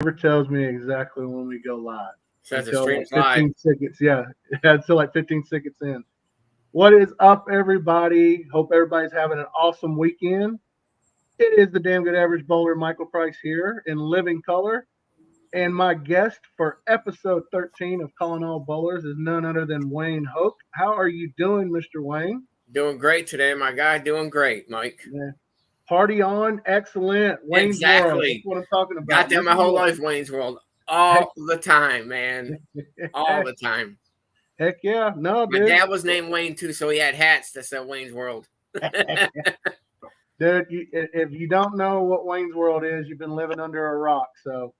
never tells me exactly when we go live Says the until like stream's live. 15 seconds. Yeah, until like 15 seconds in. What is up, everybody? Hope everybody's having an awesome weekend. It is the Damn Good Average Bowler, Michael Price here in living color. And my guest for episode 13 of Calling All Bowlers is none other than Wayne Hoch. How are you doing, Mr. Wayne? Doing great today, my guy. Doing great, Mike. Yeah. Party on, excellent. Wayne's World. That's Exactly. what I'm talking Got about. that my whole life, Wayne's World. All the time, man. All the time. Heck yeah. No, My dude. dad was named Wayne, too, so he had hats that said Wayne's World. Dude, if you don't know what Wayne's World is, you've been living under a rock. So,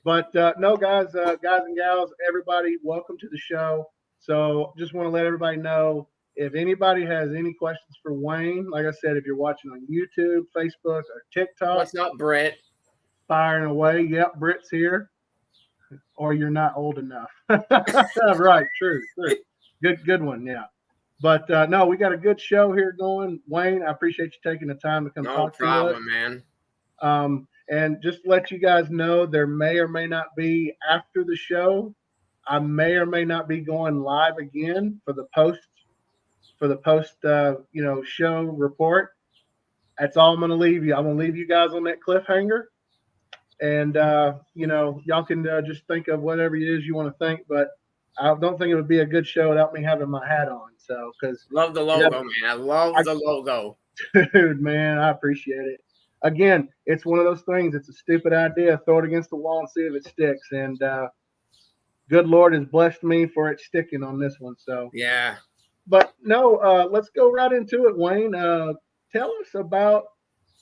but no, guys and gals, everybody, welcome to the show. So, just want to let everybody know if anybody has any questions for Wayne, like I said, if you're watching on YouTube, Facebook, or TikTok, What's up, Brett? firing away. Yep, Britt's here. Or you're not old enough. Right, true. Good one, yeah. But no, we got a good show here going. Wayne, I appreciate you taking the time to come No talk problem, to man. us. And just to let you guys know, there may or may not be after the show. I may or may not be going live again for the post show report. That's all I'm going to leave you. I'm going to leave you guys on that cliffhanger. And y'all can just think of whatever it is you want to think, but I don't think it would be a good show without me having my hat on. So, because love the logo, man. I love the logo. Dude, man, I appreciate it. Again, it's one of those things. It's a stupid idea. Throw it against the wall and see if it sticks. And good Lord has blessed me for it sticking on this one. So yeah. But no, let's go right into it, Wayne. Tell us about.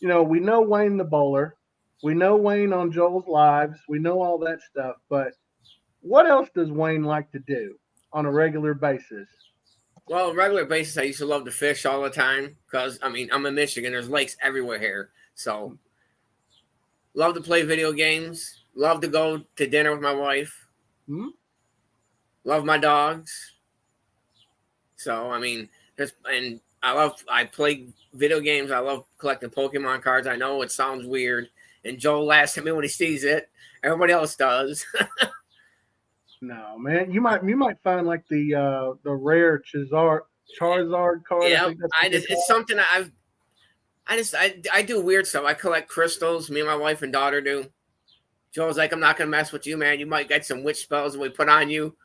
We know Wayne the bowler. We know Wayne on Joel's Lives. We know all that stuff. But what else does Wayne like to do on a regular basis? Well, on a regular basis, I used to love to fish all the time because, I'm in Michigan. There's lakes everywhere here. So, love to play video games. Love to go to dinner with my wife. Hmm? Love my dogs. So, I play video games. I love collecting Pokemon cards. I know it sounds weird. And Joel laughs at me when he sees it. Everybody else does. No, man. You might find like the rare Charizard card. Yeah, I think it's something I do weird stuff. I collect crystals. Me and my wife and daughter do. Joel's like, I'm not gonna mess with you, man. You might get some witch spells that we put on you.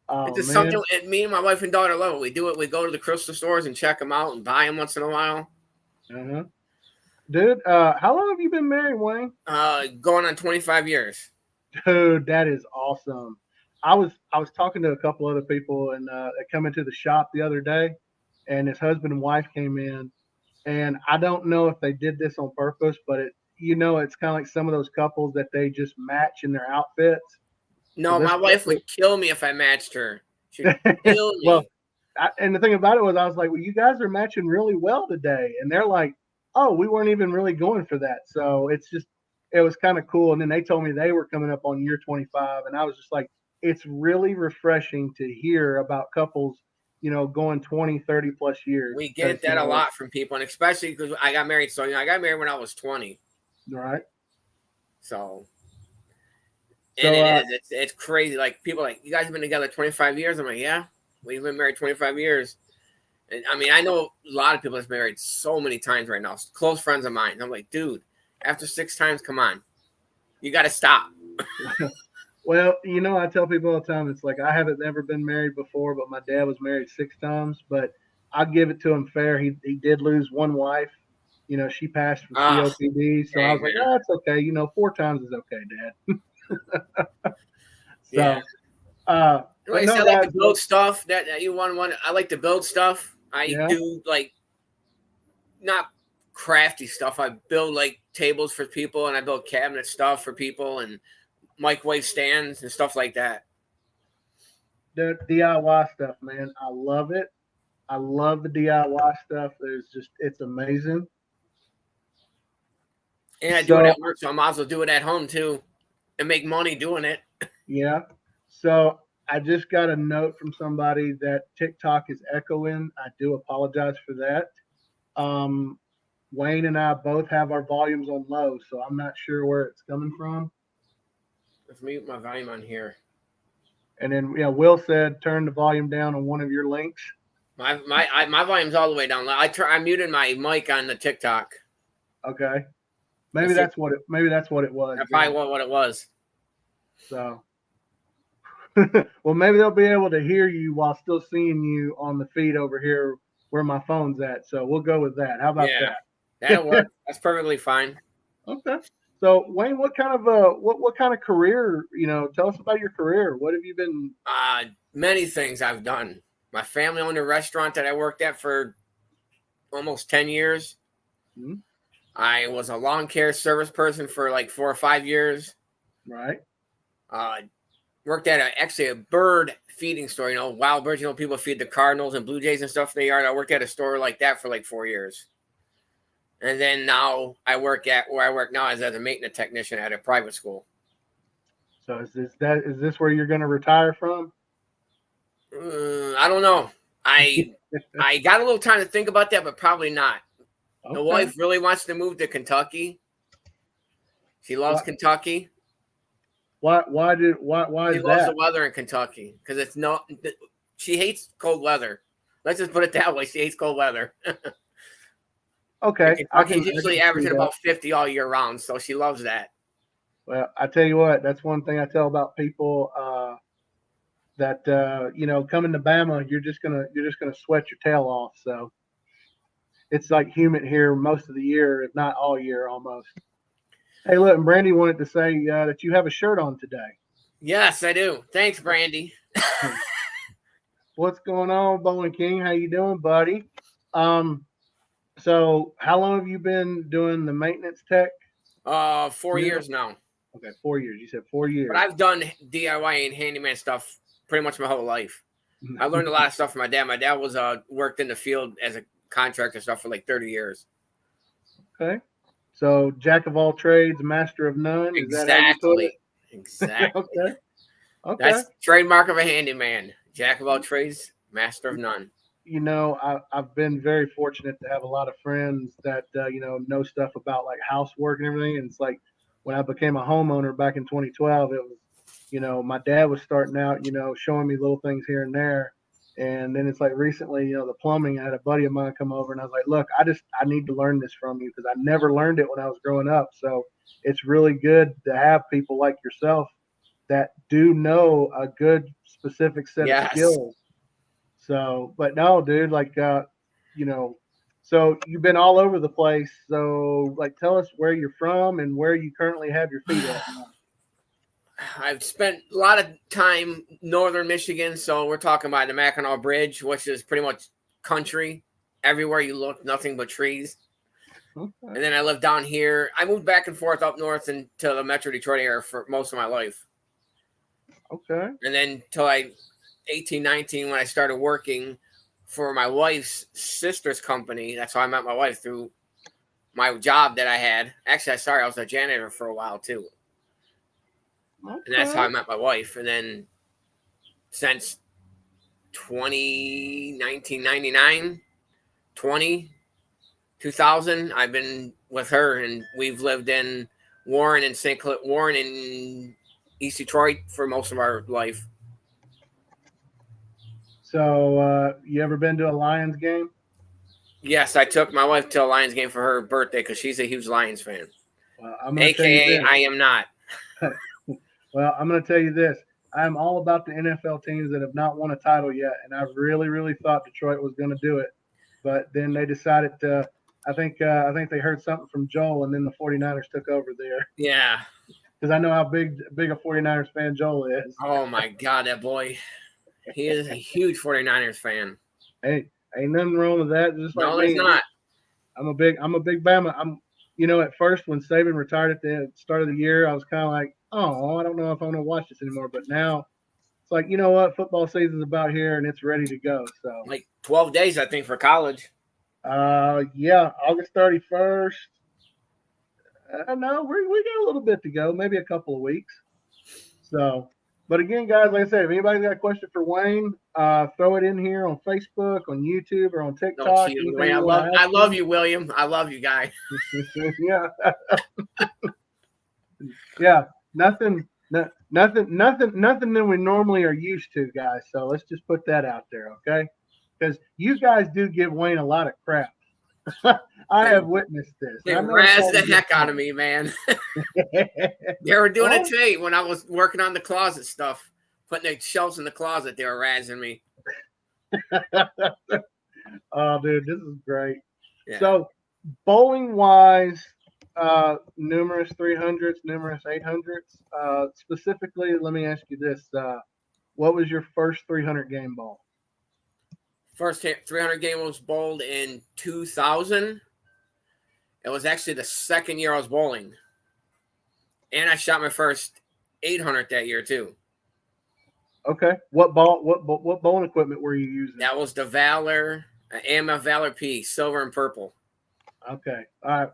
It's just something me and my wife and daughter love it. We do it. We go to the crystal stores and check them out and buy them once in a while. Uh-huh. Dude, how long have you been married, Wayne? Going on 25 years. Dude, that is awesome. I was talking to a couple other people and they come into the shop the other day, and his husband and wife came in, and I don't know if they did this on purpose, but it's kind of like some of those couples that they just match in their outfits. No, my wife would kill me if I matched her. She'd kill me. Well, and the thing about it was, I was like, well, you guys are matching really well today. And they're like, oh, we weren't even really going for that. So it was kind of cool. And then they told me they were coming up on year 25. And I was just like, it's really refreshing to hear about couples, going 20, 30 plus years. We get that a lot from people. And especially because I got married. So, I got married when I was 20. Right. So it's crazy. Like, people are like, you guys have been together 25 years? I'm like, yeah, we've been married 25 years. And I know a lot of people that's married so many times right now. Close friends of mine. I'm like, dude, after 6 times, come on. You got to stop. Well, I tell people all the time, it's like, I haven't ever been married before, but my dad was married 6 times. But I'll give it to him fair. He did lose one wife. She passed from COPD. So I was like, that's okay. 4 times is okay, Dad. So, yeah. I like to build stuff that you want. I like to build stuff. I do like not crafty stuff. I build like tables for people, and I build cabinet stuff for people, and microwave stands and stuff like that. The DIY stuff, man, I love it. I love the DIY stuff. It's amazing. And I do it at work, so I might as well do it at home too, and make money doing it. Yeah. So I just got a note from somebody that TikTok is echoing. I do apologize for that. Wayne and I both have our volumes on low, so I'm not sure where it's coming from. Let's mute my volume on here. And then, Will said turn the volume down on one of your links. My volume's all the way down. I muted my mic on the TikTok. Okay, maybe that's what it was. That's probably what it was. So, well, maybe they'll be able to hear you while still seeing you on the feed over here where my phone's at. So we'll go with that. How about that? That'll work. That's perfectly fine. Okay. So Wayne, what kind of what kind of career? Tell us about your career. What have you been? Many things I've done. My family owned a restaurant that I worked at for almost 10 years. Mm-hmm. I was a lawn care service person for like 4 or 5 years. Right. Worked at actually a bird feeding store. Wild birds. People feed the cardinals and blue jays and stuff in the yard. I worked at a store like that for like 4 years. And then now I work at where I work now as a maintenance technician at a private school. So is this where you're going to retire from? I don't know. I got a little time to think about that, but probably not. Okay. The wife really wants to move to Kentucky. She loves Kentucky. Why is she loves the weather in Kentucky because she hates cold weather. Let's just put it that way. She hates cold weather. Okay. Kentucky's usually averaging about 50 all year round, so she loves that. Well, I tell you what, that's one thing I tell about people that coming to Bama, you're just gonna sweat your tail off. So it's like humid here most of the year, if not all year almost. Hey, look, and Brandy wanted to say that you have a shirt on today. Yes, I do. Thanks, Brandy. What's going on, Bowling King? How you doing, buddy? So how long have you been doing the maintenance tech? 4 years now. Okay, 4 years. You said 4 years. But I've done DIY and handyman stuff pretty much my whole life. I learned a lot of stuff from my dad. My dad was worked in the field as a contractor stuff for like 30 years. Okay. So jack of all trades, master of none. Exactly. Is that how you put it? Exactly. Okay. That's trademark of a handyman. Jack of all trades, master of none. I've been very fortunate to have a lot of friends that know stuff about like housework and everything. And it's like when I became a homeowner back in 2012, it was, my dad was starting out, showing me little things here and there. And then it's like recently, the plumbing. I had a buddy of mine come over, and I was like, "Look, I need to learn this from you because I never learned it when I was growing up." So it's really good to have people like yourself that do know a good specific set of skills. So, but no, dude, so you've been all over the place. So, tell us where you're from and where you currently have your feet at. I've spent a lot of time northern Michigan, so we're talking about the Mackinac Bridge, which is pretty much country. Everywhere you look, nothing but trees. Okay. And then I lived down here. I moved back and forth up north into the Metro Detroit area for most of my life. Okay. And then till 18, 19, when I started working for my wife's sister's company. That's how I met my wife, through my job that I had. Actually, I was a janitor for a while too. Okay. And that's how I met my wife. And then since 1999, 2000, I've been with her, and we've lived in Warren and Warren in East Detroit for most of our life. So, you ever been to a Lions game? Yes, I took my wife to a Lions game for her birthday because she's a huge Lions fan. Well, I'm gonna tell you this. I am not. Well, I'm going to tell you this. I'm all about the NFL teams that have not won a title yet, and I really, really thought Detroit was going to do it. But then they decided to I think they heard something from Joel, and then the 49ers took over there. Yeah. Because I know how big a 49ers fan Joel is. Oh, my God, that boy. He is a huge 49ers fan. Hey, ain't nothing wrong with that. Just like no, there's not. I'm a big Bama. At first when Saban retired at the start of the year, I was kind of like, oh, I don't know if I want to watch this anymore. But now it's like, you know what? Football season's about here, and it's ready to go. So like 12 days, I think, for college. Yeah, August 31st. No, we got a little bit to go, maybe a couple of weeks. So But again, guys, like I said, if anybody's got a question for Wayne, throw it in here on Facebook, on YouTube, or on Don't TikTok. cheat on me, Anything Wayne. you want to I ask love you, William. I love you, guy. yeah, yeah. Nothing, nothing than we normally are used to, guys. So let's just put that out there, okay? Because you guys do give Wayne a lot of crap. I have witnessed this. They I know it's razzed all the a good heck out of me, man. point. They were doing it Well, today when I was working on the closet stuff, putting the shelves in the closet. They were razzing me. oh, dude, this is great. Yeah. So, bowling wise, numerous 300s, numerous 800s. Specifically, let me ask you this: what was your first 300 game ball? First 300 game was bowled in 2000. It was actually the second year I was bowling. And I shot my first 800 that year, too. Okay. What bowling equipment were you using? That was the Valor, AMF Valor P, silver and purple. Okay. All right.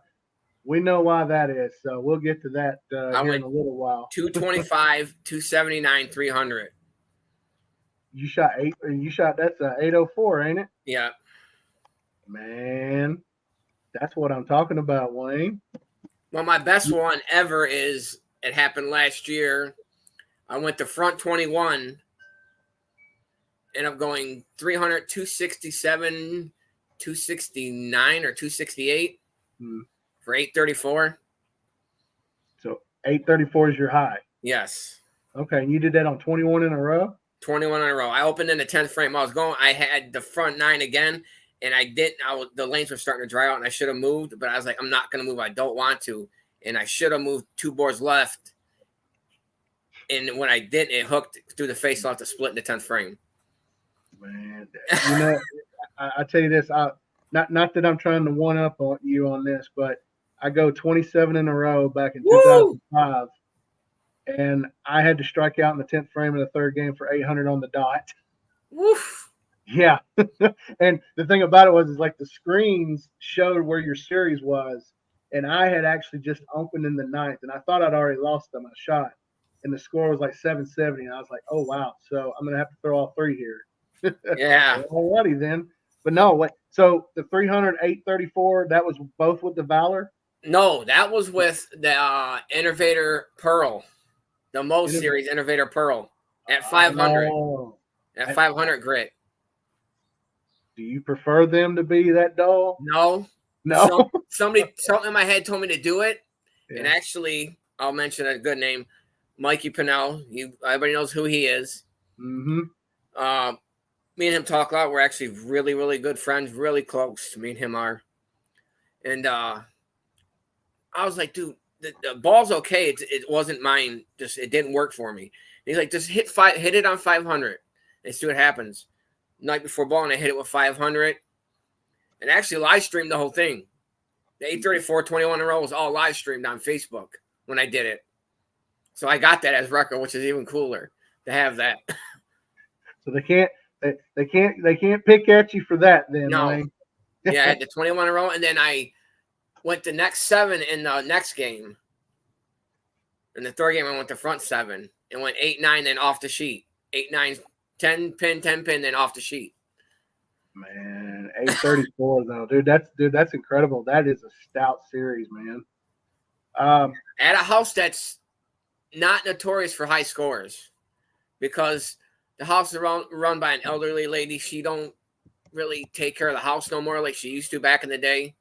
We know why that is, so we'll get to that here in a little while. 225, 279, 300. You shot that's a 804, ain't it? Yeah. Man, that's what I'm talking about, Wayne. Well, my best one ever is it happened last year. I went to front 21, and I'm going 300, 267, 269 or 268 for 834. So 834 is your high. Yes. Okay, and you did that on 21 in a row? 21 in a row. I opened in the 10th frame. I had the front 9 again, and I didn't. The lanes were starting to dry out, and I should have moved, but I was like, I'm not going to move. I don't want to. And I should have moved 2 boards left. And when I didn't, it hooked through the face off the split in the 10th frame. Man, you know, I tell you this, not that I'm trying to one up on you on this, but I go 27 in a row back in 2005, and I had to strike out in the 10th frame of the third game for 800 on the dot. Woof. Yeah, and the thing about it was like the screens showed where your series was, and I had actually just opened in the 9th, and I thought I'd already lost them. I shot, and the score was like 770, and I was like, oh wow, so I'm gonna have to throw all 3 here. Yeah. Alrighty then. But no, wait. So the 300, 834, that was both with the Valor? No, that was with the Innovator Pearl, the Most Series Innovator Pearl at 500. Oh. At 500 grit. Do you prefer them to be that dull? No. Something in my head told me to do it. Yeah. And actually, I'll mention a good name, Mikey Pinnell. Everybody knows who he is. Mm-hmm. Me and him talk a lot. We're actually really, really good friends, really close. Me and him are. And I was like, dude, the ball's okay. It wasn't mine. Just it didn't work for me. And he's like, just hit it on 500 and see what happens. Night before bowling, I hit it with 500 and actually live streamed the whole thing. The 834 21 in a row was all live streamed on Facebook when I did it. So I got that as record, which is even cooler to have that. So they can't pick at you for that then. No. Right? Yeah, I had the 21 in a row, and then I went the next 7 in the next game. In the third game, I went the front 7 and went 8-9, then off the sheet. 8-9, 10 pin, then off the sheet. Man, 834 though, dude. That's incredible. That is a stout series, man. At a house that's not notorious for high scores, because the house is run by an elderly lady. She don't really take care of the house no more like she used to back in the day.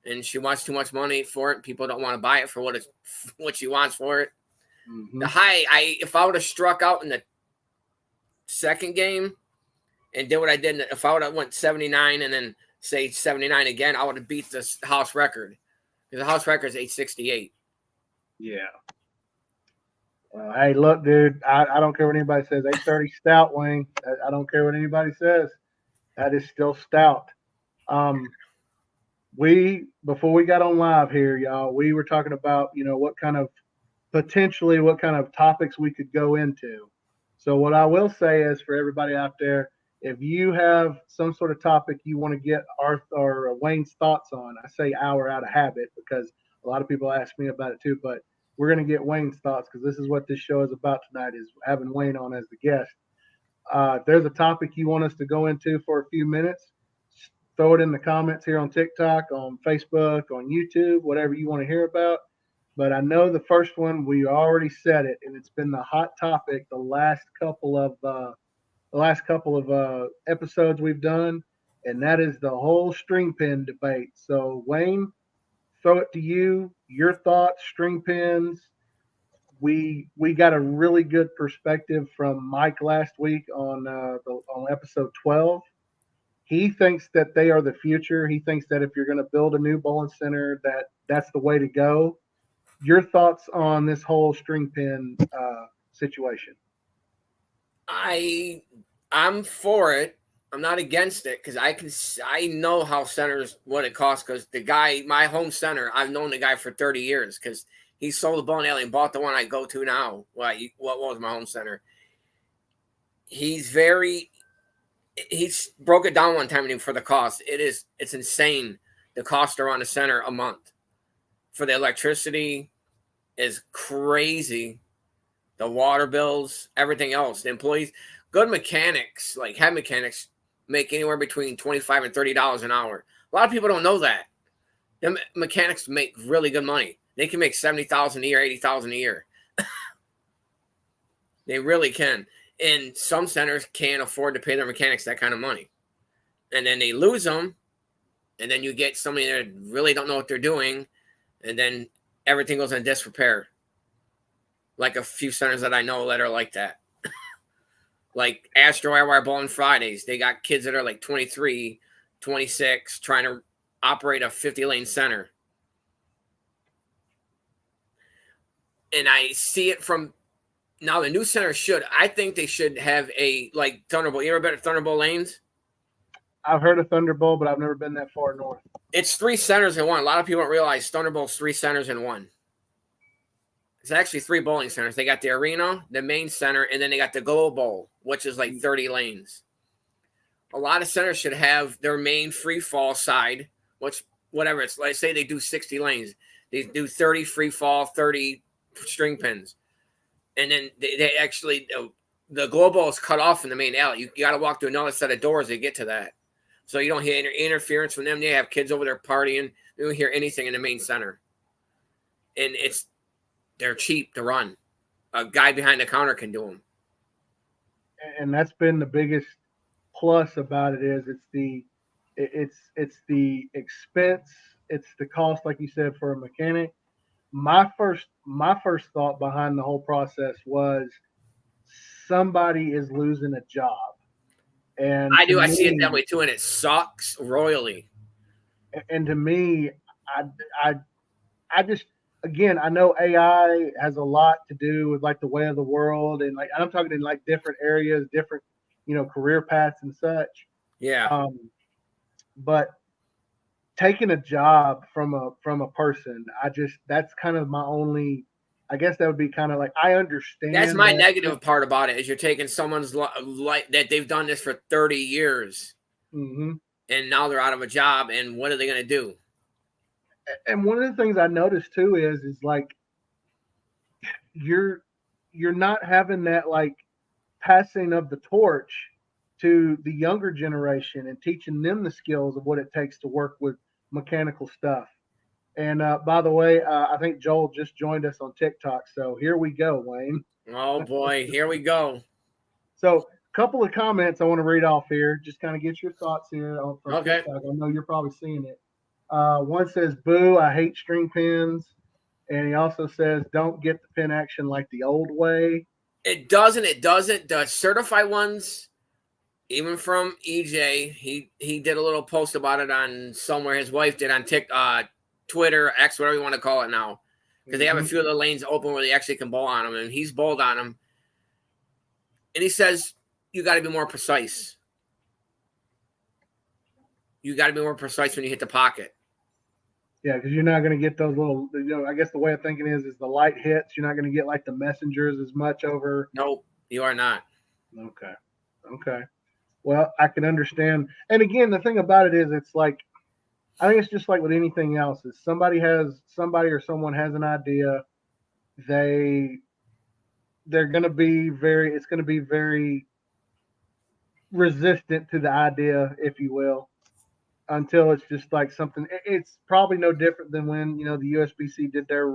And she wants too much money for it. People don't want to buy it for what she wants for it. Mm-hmm. The high, if I would have struck out in the second game and did what I did, if I would have went 79 and then say 79 again, I would have beat the house record. Because the house record is 868. Yeah. Hey, look, dude, I don't care what anybody says. 830 stout, Wayne. I don't care what anybody says. That is still stout. Before we got on live here, y'all, we were talking about, what kind of topics we could go into. So what I will say is for everybody out there, if you have some sort of topic you want to get our or Wayne's thoughts on, I say our out of habit because a lot of people ask me about it too, but we're going to get Wayne's thoughts because this is what this show is about tonight, is having Wayne on as the guest. If there's a topic you want us to go into for a few minutes, throw it in the comments here on TikTok, on Facebook, on YouTube, whatever you want to hear about. But I know the first one, we already said it, and it's been the hot topic the last couple of episodes we've done, and that is the whole string pin debate. So Wayne, throw it to you. Your thoughts, string pins. We got a really good perspective from Mike last week on episode 12. He thinks that they are the future. He thinks that if you're going to build a new bowling center, that's the way to go. Your thoughts on this whole string pin situation? I'm for it. I'm not against it because I know how centers, what it costs, because the guy, my home center, I've known the guy for 30 years because he sold the bowling alley and bought the one I go to now. What was my home center? He's broke it down one time for the cost. It's insane. The cost around the center a month for the electricity is crazy. The water bills, everything else. The employees, good mechanics, like head mechanics, make anywhere between $25 and $30 an hour. A lot of people don't know that. The mechanics make really good money. They can make $70,000 a year, $80,000 a year. They really can. And some centers can't afford to pay their mechanics that kind of money. And then they lose them. And then you get somebody that really don't know what they're doing. And then everything goes in disrepair. Like a few centers that I know that are like that. Like Astro Airwire Bowling Fridays. They got kids that are like 23, 26, trying to operate a 50-lane center. And I see it from now. The new center I think they should have a like Thunderbolt. You ever been at Thunderbolt lanes? I've heard of Thunderbolt, but I've never been that far north. It's 3 centers in one. A lot of people don't realize Thunderbolt's 3 centers in one. It's actually 3 bowling centers. They got the arena, the main center, and then they got the Glow Bowl, which is like 30 lanes. A lot of centers should have their main free fall side, which whatever it's like. Say they do 60 lanes, they do 30 free fall, 30 string pins, and then they actually the Glow Bowl is cut off in the main alley. You got to walk through another set of doors to get to that, so you don't hear interference from them. They have kids over there partying. You don't hear anything in the main center, and they're cheap to run. A guy behind the counter can do them. And that's been the biggest plus about it is it's the expense, it's the cost, like you said, for a mechanic. My first thought behind the whole process was somebody is losing a job. And I see it that way too, and it sucks royally. And to me, I just, again, I know AI has a lot to do with like the way of the world, and like I'm talking in like different areas, different, career paths and such. Yeah. But taking a job from a person, that's kind of my only. I guess that would be kind of like, I understand. That's my negative part about it, is you're taking someone's life that they've done this for 30 years, mm-hmm. and now they're out of a job, and what are they going to do? And one of the things I noticed too is like you're not having that like passing of the torch to the younger generation and teaching them the skills of what it takes to work with mechanical stuff. And by the way, I think Joel just joined us on TikTok. So here we go, Wayne. Oh boy, here we go. So a couple of comments I want to read off here. Just kind of get your thoughts here from Okay. TikTok. I know you're probably seeing it. One says, "Boo, I hate string pins." And he also says, "Don't get the pin action like the old way." It doesn't. The certified ones, even from EJ, he did a little post about it on somewhere. His wife did on TikTok, Twitter, X, whatever you want to call it now. Because they have a few of the lanes open where they actually can bowl on them. And he's bowled on them. And he says, you got to be more precise. You got to be more precise when you hit the pocket. Yeah, because you're not going to get those little, I guess the way of thinking is the light hits. You're not going to get like the messengers as much over. Nope, you are not. Okay. Well, I can understand. And again, the thing about it is it's like, I think it's just like with anything else. Is somebody or someone has an idea. they're going to be it's going to be very resistant to the idea, if you will, until it's just like something. It's probably no different than when the USBC did their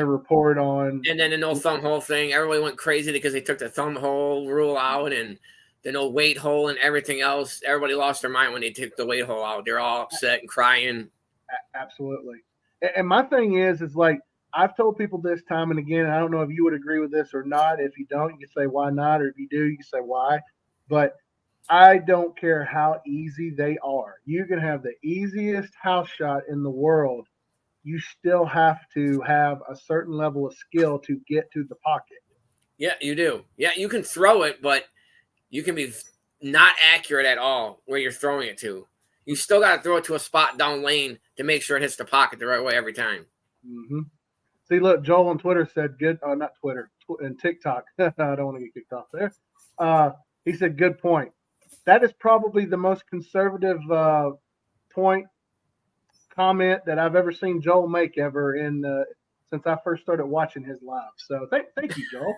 report on. And then the no thumb hole thing, everybody went crazy because they took the thumb hole rule out and the no weight hole and everything else. Everybody lost their mind when they took the weight hole out. They're all upset and crying. Absolutely. And my thing is like, I've told people this time and again, and I don't know if you would agree with this or not. If you don't, you say why not, or if you do, you say why. But I don't care how easy they are. You can have the easiest house shot in the world. You still have to have a certain level of skill to get to the pocket. Yeah, you do. Yeah, you can throw it, but you can be not accurate at all where you're throwing it to. You still got to throw it to a spot down lane to make sure it hits the pocket the right way every time. Mm-hmm. See, look, Joel on Twitter said good. Not Twitter, and TikTok. I don't want to get kicked off there. He said, good point. That is probably the most conservative comment that I've ever seen Joel make ever since I first started watching his live. So thank you, Joel.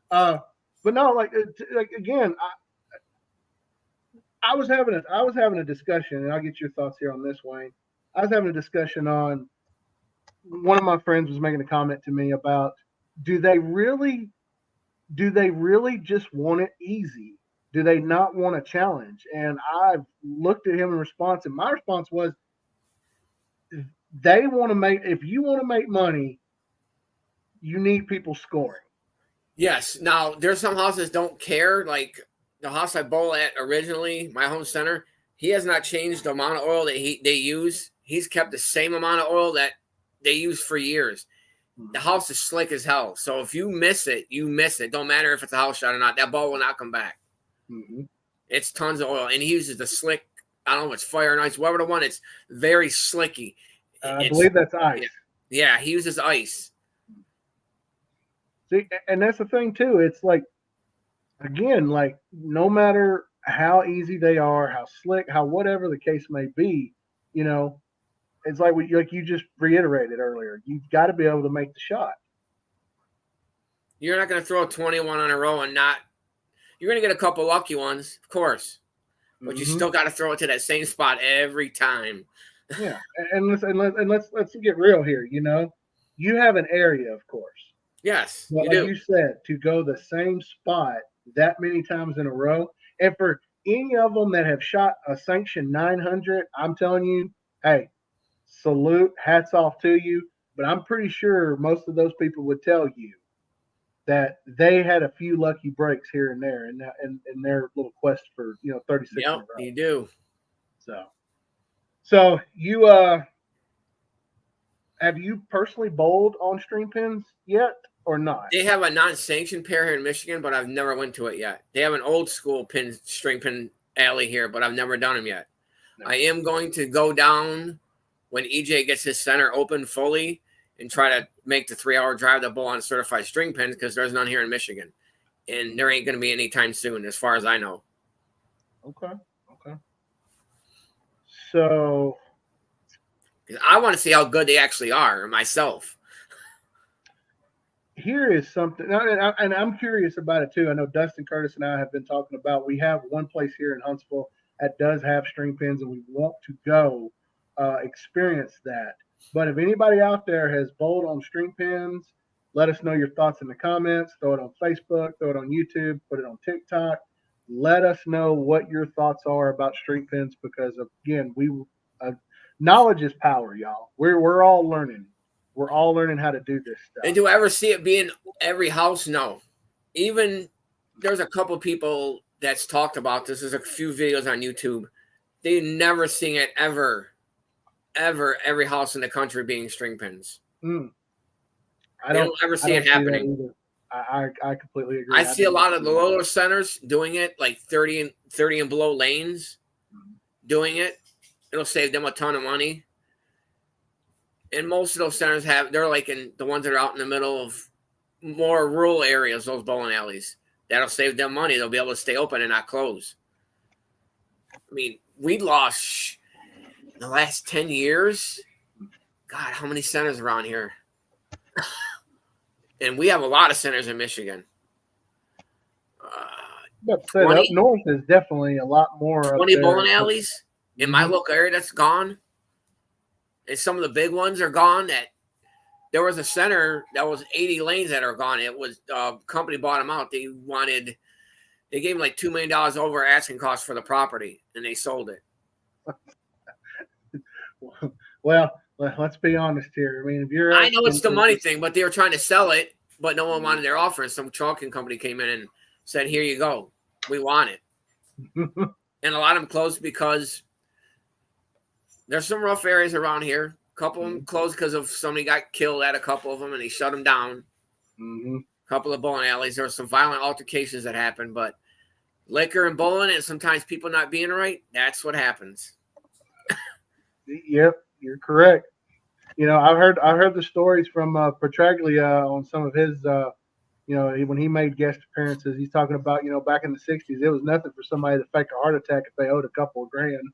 But no, like again, I was having a discussion, and I'll get your thoughts here on this, Wayne. I was having a discussion on, one of my friends was making a comment to me about, do they really just want it easy? Do they not want a challenge? And I've looked at him in response, and my response was, they want to make, if you want to make money, you need people scoring. Yes. Now, there's some houses don't care. Like the house I bowl at originally, my home center, he has not changed the amount of oil that they use. He's kept the same amount of oil that they use for years. The house is slick as hell. So if you miss it, you miss it. Don't matter if it's a house shot or not. That ball will not come back. Mm-hmm. It's tons of oil. And he uses the slick, I don't know if it's fire and ice, whatever the one, it's very slicky. I believe that's ice. Yeah, he uses ice. See, and that's the thing too. It's like, again, like, no matter how easy they are, how slick, how whatever the case may be, it's like you just reiterated earlier. You've got to be able to make the shot. You're not going to throw 21 in a row and not. You're going to get a couple lucky ones, of course, but you still got to throw it to that same spot every time. Yeah, and let's get real here. You have an area, of course. Yes, but you said, to go the same spot that many times in a row, and for any of them that have shot a sanction 900, I'm telling you, hey, salute, hats off to you. But I'm pretty sure most of those people would tell you that they had a few lucky breaks here and there in their little quest for 36. Yep, you do. So you have you personally bowled on string pins yet or not? They have a non-sanctioned pair here in Michigan, but I've never went to it yet. They have an old school string pin alley here, but I've never done them yet. No. I am going to go down when EJ gets his center open fully and try to make the 3-hour drive to bowl on certified string pins, because there's none here in Michigan. And there ain't going to be anytime soon, as far as I know. Okay. So I want to see how good they actually are myself. Here is something, and I'm curious about it too. I know Dustin Curtis and I have been talking about, we have one place here in Huntsville that does have string pins, and we want to go experience that. But if anybody out there has bowled on string pins, let us know your thoughts in the comments. Throw it on Facebook, throw it on YouTube, put it on TikTok. Let us know what your thoughts are about string pins, because again, knowledge is power, y'all. We're all learning. We're all learning how to do this stuff. And do I ever see it be in every house? No. Even there's a couple people that's talked about this. There's a few videos on YouTube. They never seen it ever, every house in the country being string pins. I don't ever see it happening. I completely agree. I see a lot of the lower centers doing it, like 30 and below lanes doing it. It'll save them a ton of money. And most of those centers they're like in the ones that are out in the middle of more rural areas, those bowling alleys. That'll save them money. They'll be able to stay open and not close. I mean, we lost in the last 10 years. God, how many centers around here? And we have a lot of centers in Michigan. But say up north is definitely a lot more. 20 up there. bowling alleys in my local area that's gone. And some of the big ones are gone. That there was a center that was 80 lanes that are gone. It was company bought them out. They gave them like $2 million over asking cost for the property, and they sold it. Well, let's be honest here. I mean, if you're, I know it's the money thing, but they were trying to sell it, but no one wanted their offer. And some trucking company came in and said, "Here you go, we want it." And a lot of them closed because there's some rough areas around here. A couple of them closed because of somebody got killed at a couple of them, and they shut them down. A couple of bowling alleys. There were some violent altercations that happened, but liquor and bowling and sometimes people not being right, that's what happens. Yep, you're correct. I heard the stories from Petraglia on some of his, when he made guest appearances. He's talking about, back in the 60s, it was nothing for somebody to fake a heart attack if they owed a couple of grand.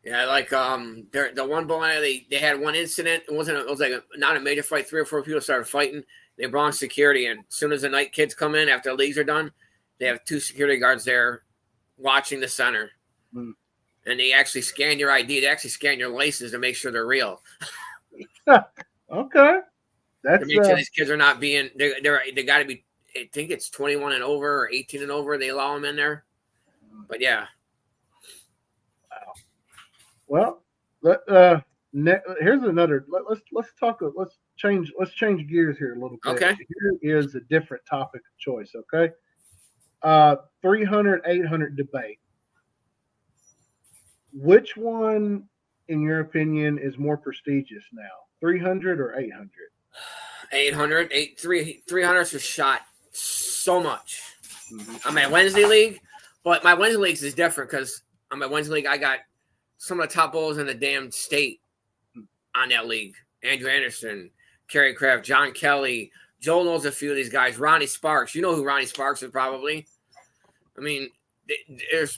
Yeah, like the one bowling alley, they had one incident. It was like not a major fight. 3 or 4 people started fighting. They brought in security, and as soon as the night kids come in after the leagues are done, they have 2 security guards there watching the center. And they actually scan your ID. They actually scan your license to make sure they're real. Okay, that's to make sure these kids are not being. They got to be. I think it's 21 and over or 18 and over. They allow them in there. But yeah. Well, here's another. Let's talk. Let's change gears here a little bit. Okay. Here is a different topic of choice. Okay. 300, 800 debate. Which one, in your opinion, is more prestigious now? 300 or 800? 800. 300s are shot so much. I'm at Wednesday League, but my Wednesday Leagues is different because I'm at Wednesday League. I got some of the top bowlers in the damn state on that league. Andrew Anderson, Kerry Kraft, John Kelly. Joel knows a few of these guys. Ronnie Sparks. You know who Ronnie Sparks is probably. I mean,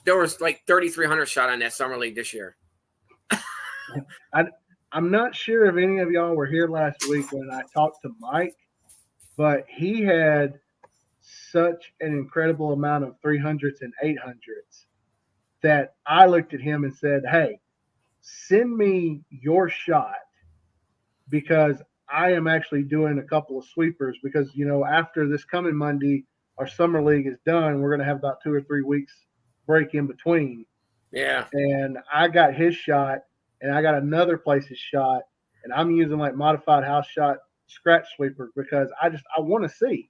there was like 3,300 shot on that summer league this year. I'm not sure if any of y'all were here last week when I talked to Mike, but he had such an incredible amount of 300s and 800s that I looked at him and said, "Hey, send me your shot because I am actually doing a couple of sweepers because, after this coming Monday, our summer league is done. We're going to have about 2 or 3 weeks break in between." Yeah. And I got his shot and I got another place's shot and I'm using like modified house shot scratch sweeper because I want to see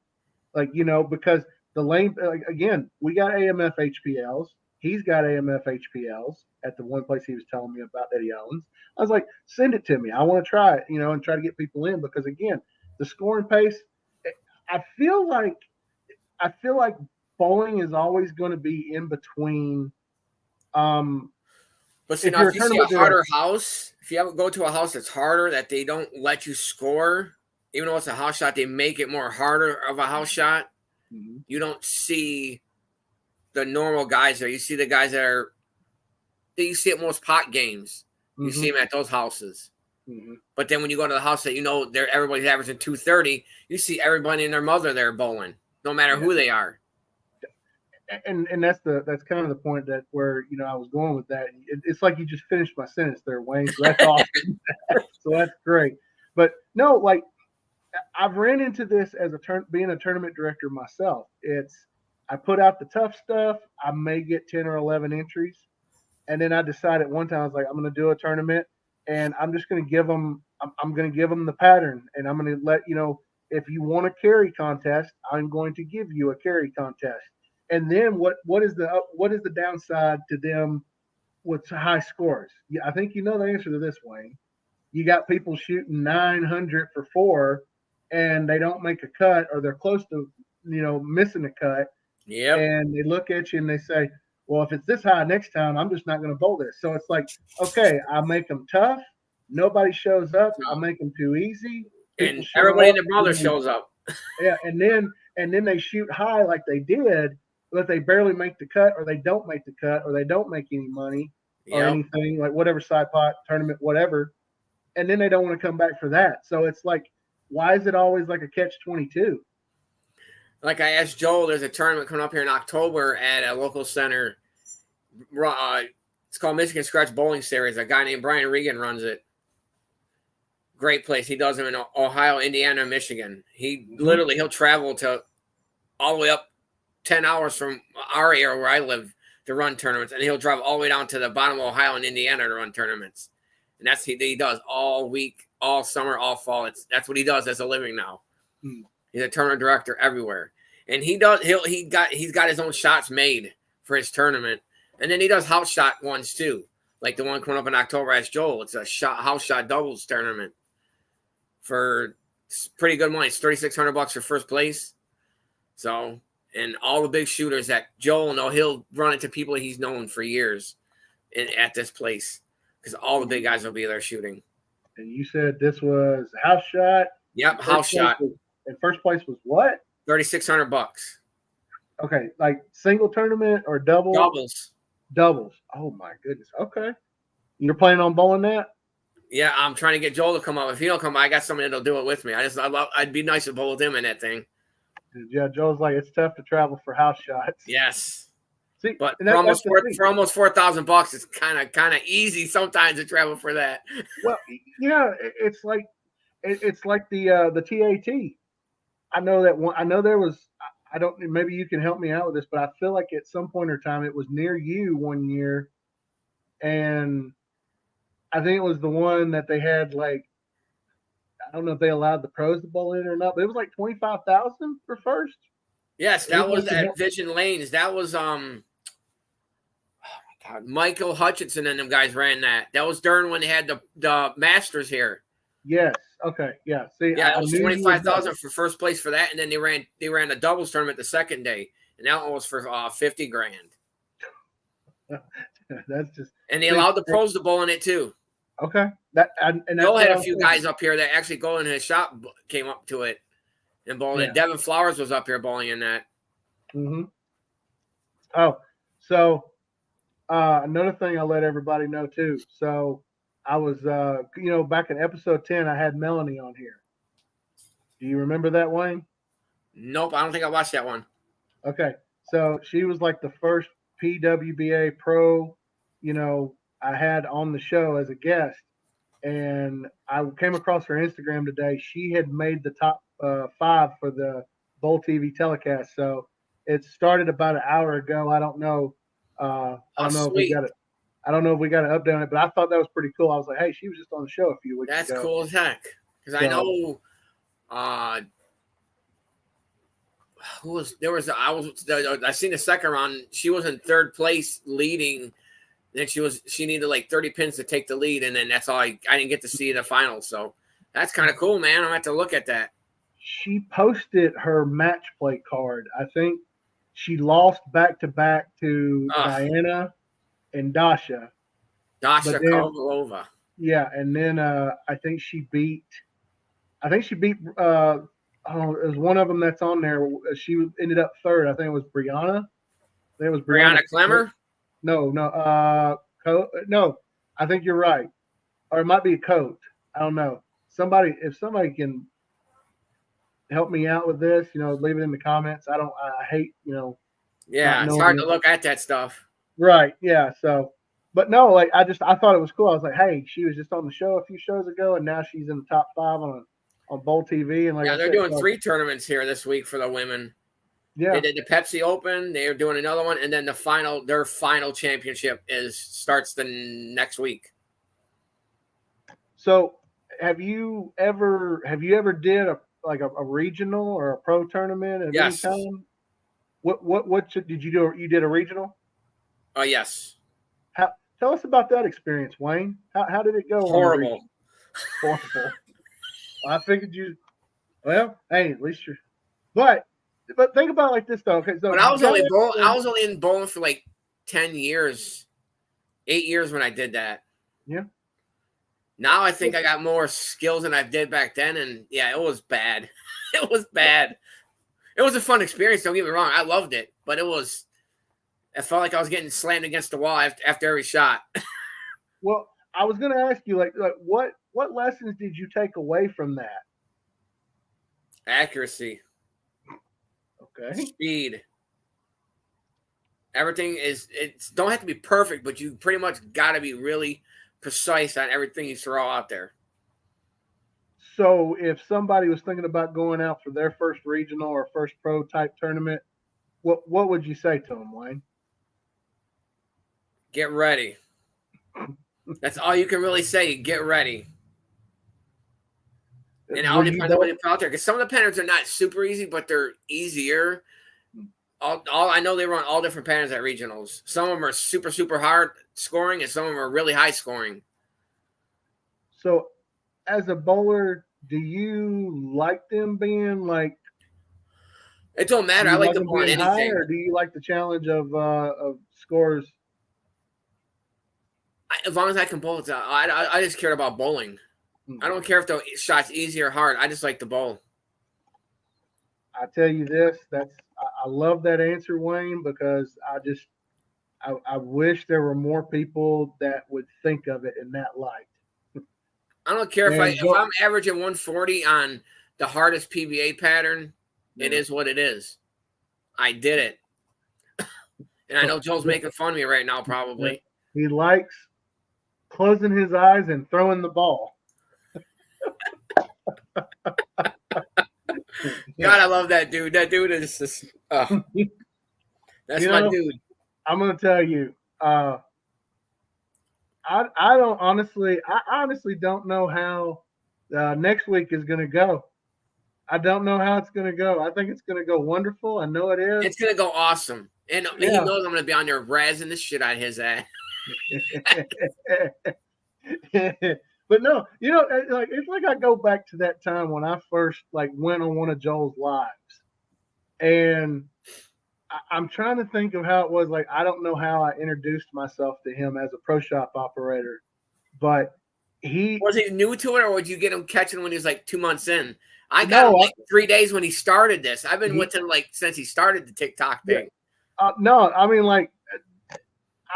because the lane, again, we got AMF HPLs. He's got AMF HPLs at the one place he was telling me about that he owns. I was like, send it to me. I want to try it, and try to get people in because, again, the scoring pace, I feel like bowling is always going to be in between. But see, now, if you see a harder house, if you ever go to a house that's harder, that they don't let you score, even though it's a house shot, they make it more harder of a house shot. You don't see the normal guys there. You see the guys that you see at most pot games. You see them at those houses. But then when you go to the house that everybody's averaging 230, you see everybody and their mother there bowling, no matter who they are. And that's kind of the point that where I was going with that. It's like you just finished my sentence there, Wayne. So that's awesome. So that's great. But no, like I've ran into this as being a tournament director myself. I put out the tough stuff. I may get 10 or 11 entries, and then I decided one time I was like, I'm going to do a tournament, and I'm just going to give them. I'm going to give them the pattern, and I'm going to let if you want a carry contest, I'm going to give you a carry contest. And then what is the downside to them with high scores? Yeah, I think the answer to this, Wayne. You got people shooting 900 for 4, and they don't make a cut, or they're close to missing a cut. Yeah. And they look at you and they say, "Well, if it's this high next time, I'm just not going to bowl this." So it's like, okay, I make them tough. Nobody shows up. I make them too easy. And everybody and their brother shows up. Yeah, and then they shoot high like they did, but they barely make the cut, or they don't make the cut, or they don't make any money or anything, like whatever side pot tournament, whatever. and then they don't want to come back for that. So it's like, why is it always like a catch-22? Like I asked Joel, there's a tournament coming up here in October at a local center. It's called Michigan Scratch Bowling Series. A guy named Brian Regan runs it. Great place. He does them in Ohio, Indiana, Michigan. He'll travel to all the way up 10 hours from our area where I live to run tournaments, and he'll drive all the way down to the bottom of Ohio and Indiana to run tournaments. And that's he does all week, all summer, all fall. That's what he does as a living now. He's a tournament director everywhere, and he's got his own shots made for his tournament, and then he does house shot ones too, like the one coming up in October. As Joel, it's a house shot doubles tournament for pretty good money. It's $3,600 for first place. So, and all the big shooters that Joel know, he'll run into people he's known for years at this place because all the big guys will be there shooting. And you said this was house shot? Yep, house shot. And first place was what? $3,600. Okay, like single tournament or double? Doubles. Oh my goodness. Okay. You're planning on bowling that? Yeah, I'm trying to get Joel to come up. If he don't come, I got somebody that'll do it with me. I'd be nice to bowl with him in that thing. Yeah, Joel's like, it's tough to travel for house shots. Yes. See, but for almost $4,000, it's kind of easy sometimes to travel for that. Well, yeah, it's like the TAT. I know that one. I know there was. I don't. Maybe you can help me out with this, but I feel like at some point in time it was near you one year, and I think it was the one that they had like. I don't know if they allowed the pros to bowl in or not, but it was like 25,000 for first. Yes, that was at Vision Lanes. That was oh my God, Michael Hutchinson and them guys ran that. That was during when they had the Masters here. Yes. Okay. Yeah. See, yeah, it was 25,000 for first place for that, and then they ran a doubles tournament the second day, and that one was for $50,000. That's just. And they allowed the pros to bowl in it too. Okay. Joel had a few guys up here that actually go in his shop came up to it and bowled it. Devin Flowers was up here bowling in that. Mm-hmm. Oh, so another thing I'll let everybody know too. So I was, back in episode 10, I had Melanie on here. Do you remember that, Wayne? Nope, I don't think I watched that one. Okay, so she was like the first PWBA pro, I had on the show as a guest, and I came across her Instagram today. She had made the top 5 for the Bowl TV telecast. So it started about an hour ago. I don't know. I don't know if we got an update on it, but I thought that was pretty cold. I was like, hey, she was just on the show a few weeks ago. That's cool as heck. Because I know I seen the second round. She was in third place leading. Then she needed like 30 pins to take the lead, and then that's all I didn't get to see the finals. So that's kind of cool, man. I'm gonna have to look at that. She posted her match play card. I think she lost back to back to Diana and Dasha. Dasha Kovlova. Yeah, and then I think she beat it was one of them that's on there. She ended up third. I think it was Brianna. Brianna Clemmer? No. No, I think you're right. Or it might be a coach. I don't know. If somebody can help me out with this, leave it in the comments. I hate, Yeah, it's hard to look at that stuff. Right. Yeah. So, but no, like I thought it was cool. I was like, hey, she was just on the show a few shows ago, and now she's in the top 5 on Bowl TV. And they're doing 3 tournaments here this week for the women. Yeah, they did the Pepsi Open. They are doing another one, and then their final championship starts the next week. So, have you ever did a regional or a pro tournament at any time? What did you do? You did a regional? Oh yes. Tell us about that experience, Wayne. How did it go? Horrible. Horrible. I figured you. Well, hey, at least you're. But think about it like this though. Okay, so but I was only in bowling for like 10 years, 8 years when I did that. Yeah. Now I think I got more skills than I did back then, and yeah, it was bad. It was bad. It was a fun experience. Don't get me wrong. I loved it, but I felt like I was getting slammed against the wall after every shot. Well, I was going to ask you, like what what lessons did you take away from that? Accuracy. Okay. Speed. Everything it's don't have to be perfect, but you pretty much got to be really precise on everything you throw out there. So if somebody was thinking about going out for their first regional or first pro type tournament, what would you say to them, Wayne? Get ready. That's all you can really say. Get ready. And it all depends on what you put out there. Because some of the patterns are not super easy, but they're easier. All I know, they run all different patterns at regionals. Some of them are super, super hard scoring, and some of them are really high scoring. So, as a bowler, do you like them being like? It don't matter. I like them being anything. High, or do you like the challenge of scores? As long as I can bowl, I just cared about bowling. Mm-hmm. I don't care if the shot's easy or hard. I just like the bowl. I tell you this, I love that answer, Wayne, because I wish there were more people that would think of it in that light. I don't care if I'm averaging 140 on the hardest PBA pattern, it is what it is. I did it. And I know Joe's making fun of me right now, probably. He likes closing his eyes and throwing the ball. God, I love that dude. That dude is just, that's my dude. I'm going to tell you, I honestly don't know how next week is going to go. I don't know how it's going to go. I think it's going to go wonderful. I know it is. It's going to go awesome. And he knows I'm going to be on there razzing the shit out of his ass. But no, it's like I go back to that time when I first went on one of Joel's lives, and I'm trying to think of how it was. I don't know how I introduced myself to him as a pro shop operator, but was he new to it, or would you get him catching when he was 2 months in? I got him 3 days when he started this. I've been with him since he started the TikTok thing. No, I mean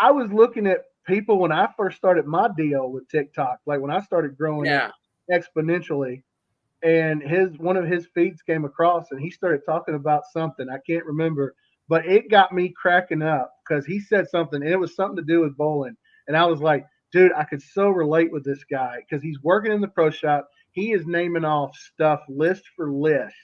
I was looking at people when I first started my deal with TikTok, when I started growing it exponentially, and one of his feeds came across and he started talking about something. I can't remember, but it got me cracking up because he said something and it was something to do with bowling. And I was like, dude, I could so relate with this guy because he's working in the pro shop. He is naming off stuff list for list.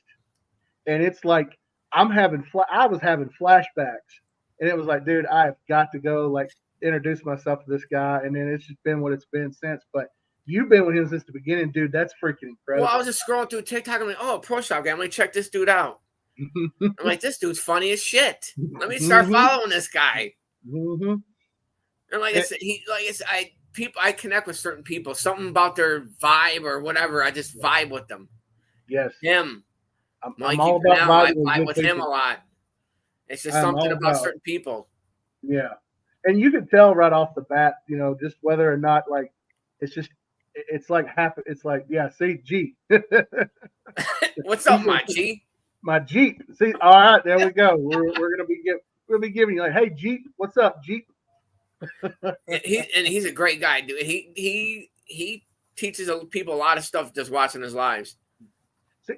And it's like, I was having flashbacks, and it was like, dude, I have got to go introduce myself to this guy. And then it's just been what it's been since. But you've been with him since the beginning, dude. That's freaking incredible. Well, I was just scrolling through TikTok. I'm like, oh, pro shop guy. I'm like, check this dude out. I'm like, this dude's funny as shit. Let me start following this guy. Mm-hmm. And I connect with certain people. Something about their vibe or whatever. I just vibe with them. Yes. Him. I'm all about I vibe with him a lot. It's just something about certain people. Yeah. And you can tell right off the bat, just whether or not it's see, Jeep. What's up, my Jeep? My Jeep. See, all right, there we go. We're gonna be giving you hey Jeep, what's up, Jeep? He's a great guy, dude. He teaches people a lot of stuff just watching his lives. See,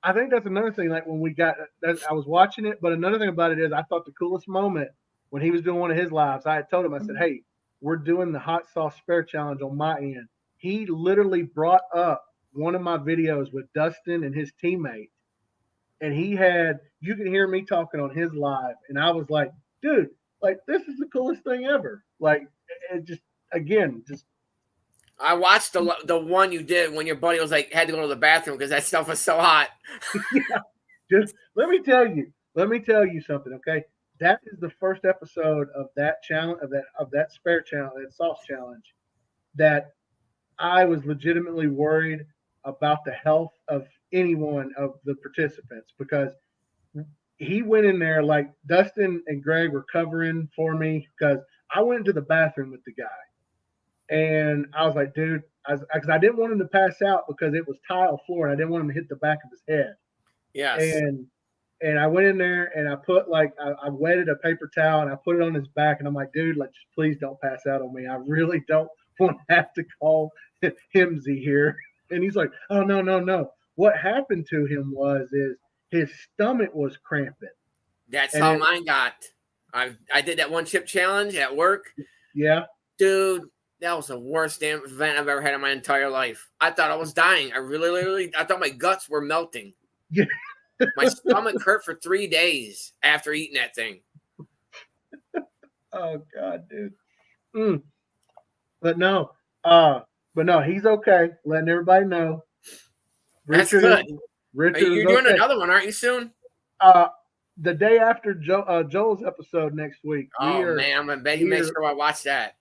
I think that's another thing. When we got, I was watching it, but another thing about it is I thought the coolest moment when he was doing one of his lives, I had told him, I said, hey, we're doing the hot sauce spare challenge on my end. He literally brought up one of my videos with Dustin and his teammate, and you can hear me talking on his live, and I was like, dude, this is the coolest thing ever. It just, again, just. I watched the one you did when your buddy was had to go to the bathroom because that stuff was so hot. Yeah. Just let me tell you something, okay? That is the first episode of that challenge, of that spare challenge, that sauce challenge, that I was legitimately worried about the health of any one of the participants, because he went in there Dustin and Greg were covering for me because I went into the bathroom with the guy. And I was like, dude, because I didn't want him to pass out because it was tile floor and I didn't want him to hit the back of his head. Yes. And I went in there and I put I wetted a paper towel and I put it on his back and I'm like, dude, please don't pass out on me. I really don't won't have to call Himsy here. And he's like, oh, no, no, no. What happened to him is his stomach was cramping. That's And how mine got. I did that one chip challenge at work. Yeah. Dude, that was the worst damn event I've ever had in my entire life. I thought I was dying. I thought my guts were melting. Yeah. My stomach hurt for 3 days after eating that thing. Oh, God, dude. But no, he's okay. Letting everybody know. That's good. Richard You're doing another one, aren't you, soon? The day after Joel's episode next week. Man, I'm gonna make sure I watch that.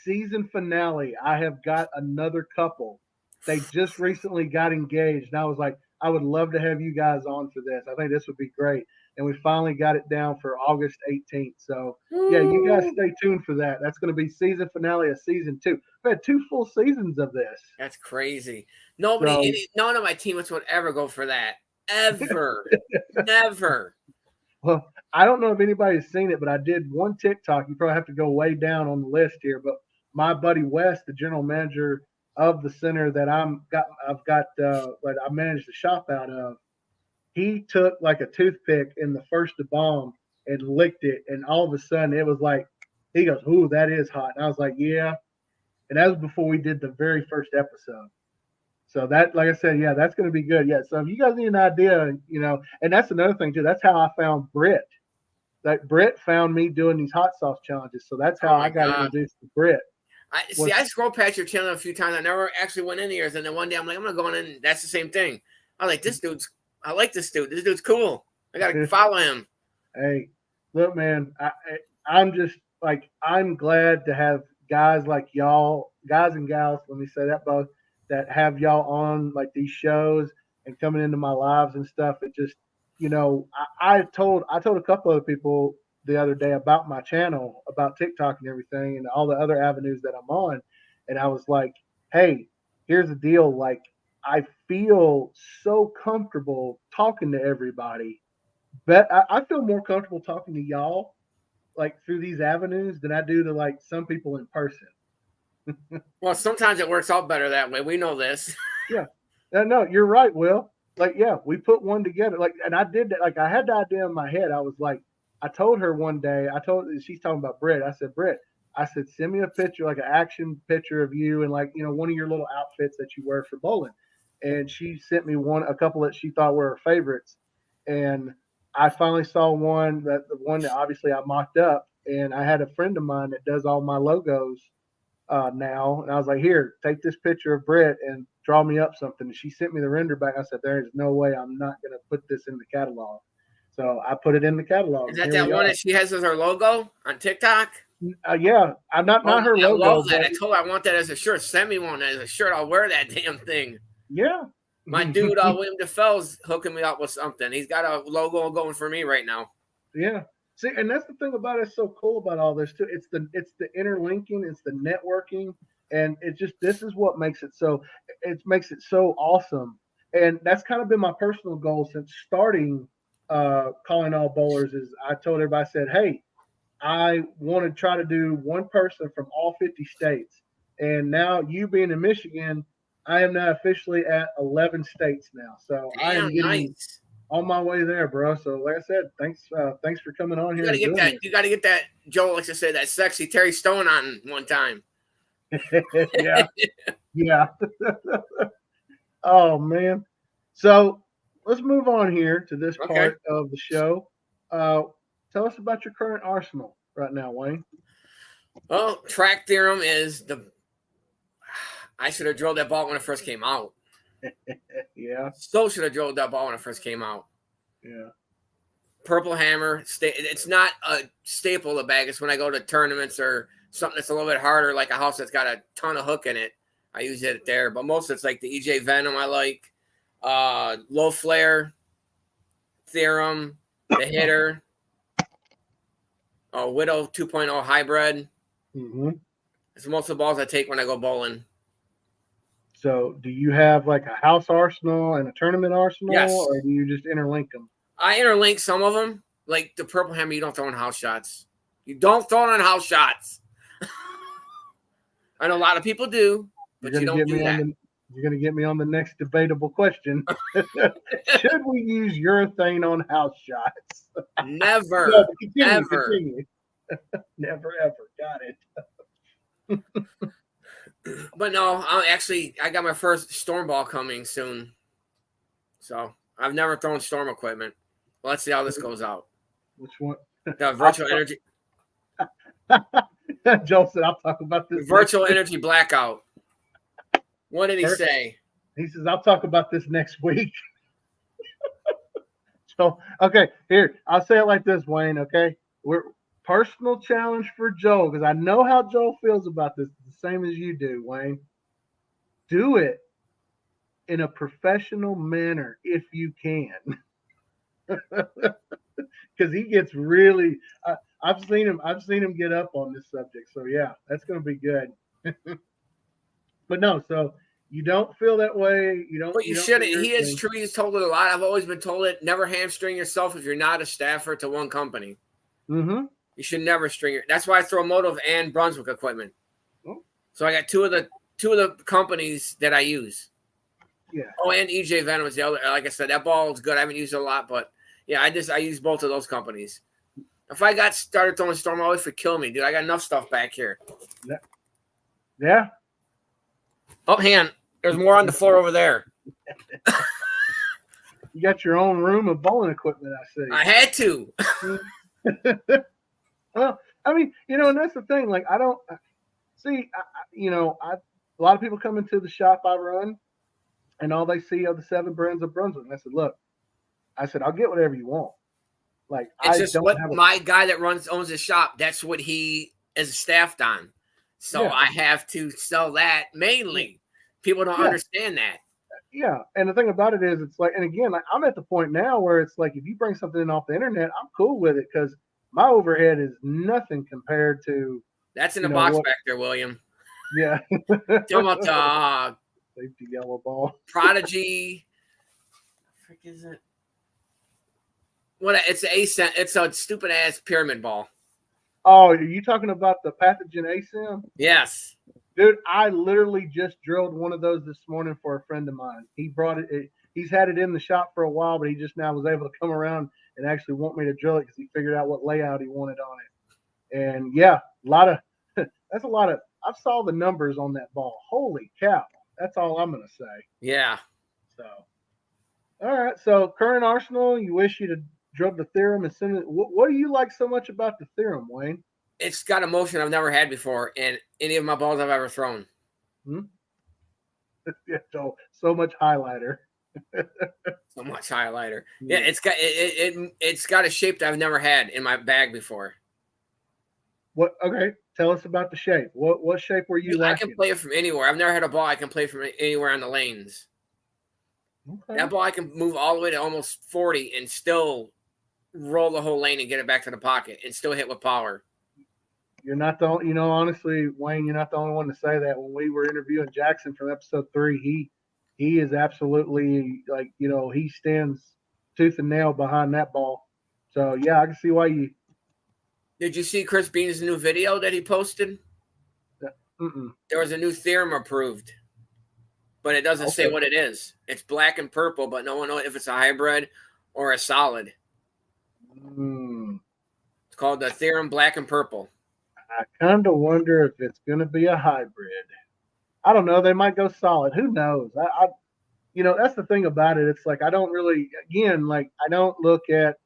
Season finale. I have got another couple. They just recently got engaged, and I was like, I would love to have you guys on for this. I think this would be great. And we finally got it down for August 18th. So, yeah, you guys stay tuned for that. That's going to be season finale of season 2. We've had 2 full seasons of this. That's crazy. None of my teammates would ever go for that. Ever. Never. Well, I don't know if anybody's seen it, but I did one TikTok. You probably have to go way down on the list here. But my buddy Wes, the general manager of the center that I manage the shop out of, he took like a toothpick in the first to bomb and licked it, and all of a sudden it was like, he goes, "Ooh, that is hot." And I was like, "Yeah," and that was before we did the very first episode. So that, like I said, yeah, that's going to be good. Yeah. So if you guys need an idea, and that's another thing too. That's how I found Britt. That Britt found me doing these hot sauce challenges. So that's how I got introduced to Britt. I scrolled past your channel a few times. I never actually went in yours. And then one day I'm like, I'm going to go in. That's the same thing. I like this dude's. I like this dude. This dude's cool. I got to follow him. Hey, look, man, I'm just like, I'm glad to have guys like y'all, guys and gals, let me say that both, that have y'all on like these shows and coming into my lives and stuff. It just, I told a couple of people the other day about my channel, about TikTok and everything and all the other avenues that I'm on. And I was like, hey, here's the deal. Like, I feel so comfortable talking to everybody, but I feel more comfortable talking to y'all like through these avenues than I do to like some people in person. Well, sometimes it works out better that way. We know this. Yeah. No, you're right, Will. Like, yeah, we put one together. Like, and I did that. Like, I had the idea in my head. I was like, I told her one day, she's talking about Britt. I said, Britt, send me a picture, like an action picture of you and like, one of your little outfits that you wear for bowling. And she sent me a couple that she thought were her favorites. And I finally saw the one that obviously I mocked up. And I had a friend of mine that does all my logos now. And I was like, here, take this picture of Britt and draw me up something. And she sent me the render back. I said, there is no way I'm not going to put this in the catalog. So I put it in the catalog. Is that one that she has as her logo on TikTok? Yeah, I'm not her logo. I love that. I told her I want that as a shirt. Send me one as a shirt. I'll wear that damn thing. Yeah. My dude, William DeFell's hooking me up with something. He's got a logo going for me right now. Yeah. See, and that's the thing about it. It's so cool about all this too. It's the interlinking, it's the networking, and this is what makes it so awesome. And that's kind of been my personal goal since starting Calling All Bowlers. Is I told everybody, I said, hey, I want to try to do one person from all 50 states. And now, you being in Michigan, I am now officially at 11 states now. So I am getting on my way there, bro. So like I said, thanks for coming on here. You got to get that, Joel likes to say, that sexy Terry Stone on one time. Yeah. Yeah. Oh, man. So let's move on here to this part of the show. Tell us about your current arsenal right now, Wayne. Well, track theorem is I should have drilled that ball when it first came out. Yeah. Still should have drilled that ball when it first came out. Yeah. Purple hammer. It's not a staple of the bag. It's when I go to tournaments or something that's a little bit harder, like a house that's got a ton of hook in it. I use it there. But most of it's like the EJ Venom I like. Low flare. Theorem. The hitter. Widow 2.0 hybrid. Mm-hmm. It's most of the balls I take when I go bowling. So do you have like a house arsenal and a tournament arsenal? Yes. Or do you just interlink them? I interlink some of them. Like the purple hammer, you don't throw in house shots. You don't throw it on house shots. I know a lot of people do, but you don't do that. You're going to get me on the next debatable question. Should we use urethane on house shots? Never, No, ever. continue. Never, ever. Got it. But no, I got my first storm ball coming soon. So I've never thrown storm equipment. Well, let's see how this goes out. Which one? The virtual energy. Joe said, "I'll talk about this." Virtual energy blackout. What did he say? He says, "I'll talk about this next week." So, okay, here, I'll say it like this, Wayne. Okay, we're personal challenge for Joe because I know how Joe feels about this, the same as you do, Wayne. Do it in a professional manner if you can, because he gets really. I've seen him get up on this subject. So yeah, that's going to be good. But no, so you don't feel that way. You don't. But you shouldn't. He is true. He's told it a lot. I've always been told it. Never hamstring yourself if you're not a staffer to one company. Mm-hmm. You should never string it. That's why I throw Motive and Brunswick equipment. Oh. So I got two of the companies that I use. Yeah. Oh, and EJ Venom is the other. Like I said, that ball is good. I haven't used it a lot, but yeah, I use both of those companies. If I got started throwing storm, always would kill me, dude. I got enough stuff back here. Yeah. Oh, hand. There's more on the floor over there. You got your own room of bowling equipment, I see. I had to. Well, I mean, and that's the thing. Like, I don't see, a lot of people come into the shop I run, and all they see are the 7 brands of Brunswick. And I said, I'll get whatever you want. Like, it's just what my guy that owns the shop, that's what he is staffed on. So yeah. I have to sell that mainly. People don't understand that. Yeah. And the thing about it is, it's like, and again, I'm at the point now where it's like, if you bring something in off the internet, I'm cool with it because my overhead is nothing compared to. That's in the box back there, William. Yeah. Tell about safety yellow ball. Prodigy. What the frick is it? It's a stupid ass pyramid ball. Oh, are you talking about the pathogen ASIM? Yes. Dude, I literally just drilled one of those this morning for a friend of mine. He brought it. He's had it in the shop for a while, but he just now was able to come around and actually want me to drill it because he figured out what layout he wanted on it. And yeah, that's a lot of. I saw the numbers on that ball. Holy cow! That's all I'm gonna say. Yeah. So, all right. So current arsenal, you wish you'd have drilled the theorem and send it. What do you like so much about the theorem, Wayne? It's got a motion I've never had before in any of my balls I've ever thrown. Yeah, so much highlighter. So much highlighter. Yeah, it's got a shape that I've never had in my bag before. What? Okay, tell us about the shape. What shape were you liking? I can play it from anywhere. I've never had a ball I can play from anywhere on the lanes. Okay. That ball I can move all the way to almost 40 and still roll the whole lane and get it back to the pocket and still hit with power. You're not the honestly, Wayne, you're not the only one to say that. When we were interviewing Jackson from episode 3, he is absolutely like, he stands tooth and nail behind that ball. So yeah, I can see why you. Did you see Chris Bean's new video that he posted? There was a new theorem approved, but it doesn't say what it is. It's black and purple, but no one knows if it's a hybrid or a solid. It's called the theorem black and purple. I kind of wonder if it's going to be a hybrid. I don't know. They might go solid. Who knows? That's the thing about it. It's like I don't really, again, I don't look at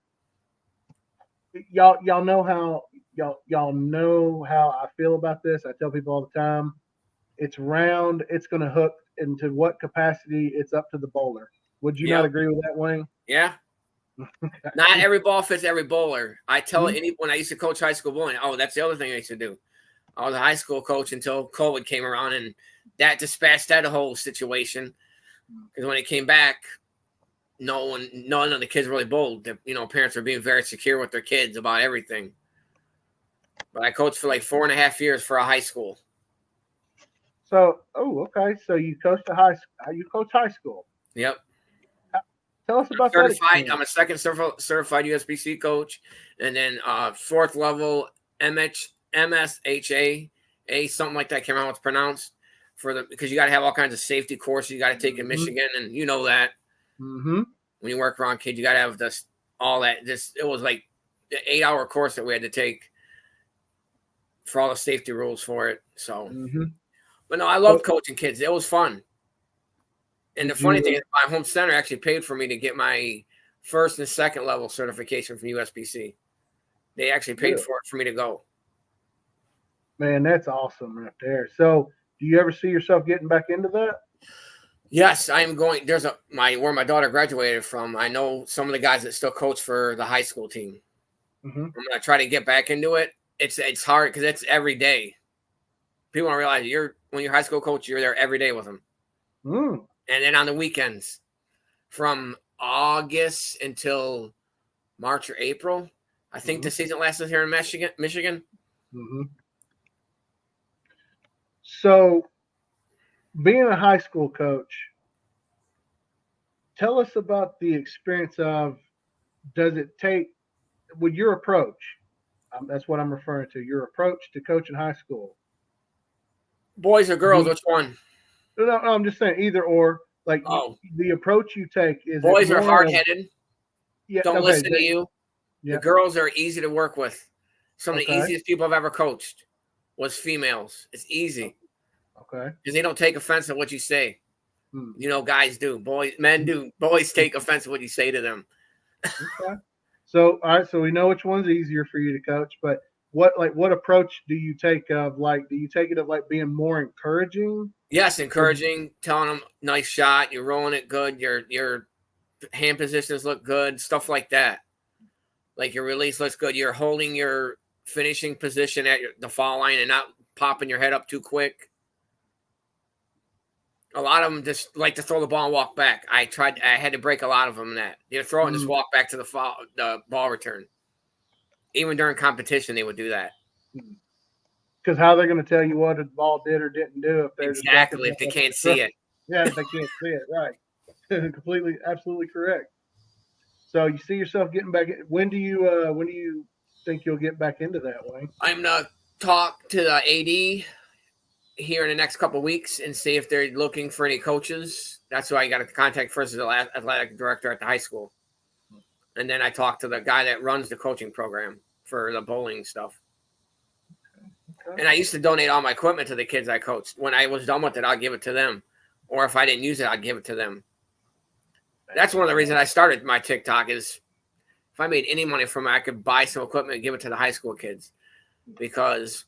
y'all know how I feel about this. I tell people all the time, it's round. It's going to hook into what capacity it's up to the bowler. Would you not agree with that, Wayne? Yeah. Not every ball fits every bowler. I tell when I used to coach high school bowling. Oh, that's the other thing I used to do. I was a high school coach until COVID came around, and that dispatched that whole situation. Because when it came back, none of the kids really bowled. Parents were being very secure with their kids about everything. But I coached for 4.5 years for a high school. So, okay. So you coached you coach high school. Yep. Tell us about that. I'm a second certified USBC coach, and then 4th level MSHA something like that. I can't remember how it's pronounced because you got to have all kinds of safety courses you got to take in Michigan, and you know that when you work around kids, you got to have this all that. It was like the 8-hour course that we had to take for all the safety rules for it. So, but no, I loved coaching kids. It was fun. And the funny thing is, my home center actually paid for me to get my first and second level certification from USBC. They actually paid for it for me to go. Man, that's awesome right there. So, do you ever see yourself getting back into that? Yes, I am going. There's where my daughter graduated from. I know some of the guys that still coach for the high school team. I'm gonna try to get back into it. It's hard because it's every day. People don't realize when you're high school coach, you're there every day with them. And then on the weekends, from August until March or April, I think the season lasts here in Michigan. So, being a high school coach, tell us about the experience of, does it take, with your approach, that's what I'm referring to, your approach to coaching high school. Boys or girls, which one? No, I'm just saying either or. Like the approach you take is boys are hard-headed. Don't listen to you. Yeah. The girls are easy to work with. Some of the easiest people I've ever coached was females. It's easy. Okay. Because they don't take offense at what you say. You know, guys do. Men do. Boys take offense at what you say to them. Okay. So, all right. So we know which one's easier for you to coach, but what approach do you take of, like, do you take it of like being more encouraging? Yes, encouraging, telling them nice shot, you're rolling it good, your hand positions look good, stuff like that. Like your release looks good. You're holding your finishing position at the foul line and not popping your head up too quick. A lot of them just like to throw the ball and walk back. I had to break a lot of them in that. They'd throw it and just walk back to the ball return. Even during competition, they would do that. Because how they're going to tell you what the ball did or didn't do if they're exactly if they can't see it. Yeah, if they can't see it, right? Completely, absolutely correct. So you see yourself getting back. When do you think you'll get back into that, Wayne? I'm gonna talk to the AD here in the next couple of weeks and see if they're looking for any coaches. That's who I got to contact first as the athletic director at the high school. And then I talked to the guy that runs the coaching program for the bowling stuff. Okay. And I used to donate all my equipment to the kids I coached. When I was done with it, I'd give it to them. Or if I didn't use it, I'd give it to them. That's one of the reasons I started my TikTok is if I made any money from it, I could buy some equipment and give it to the high school kids. Because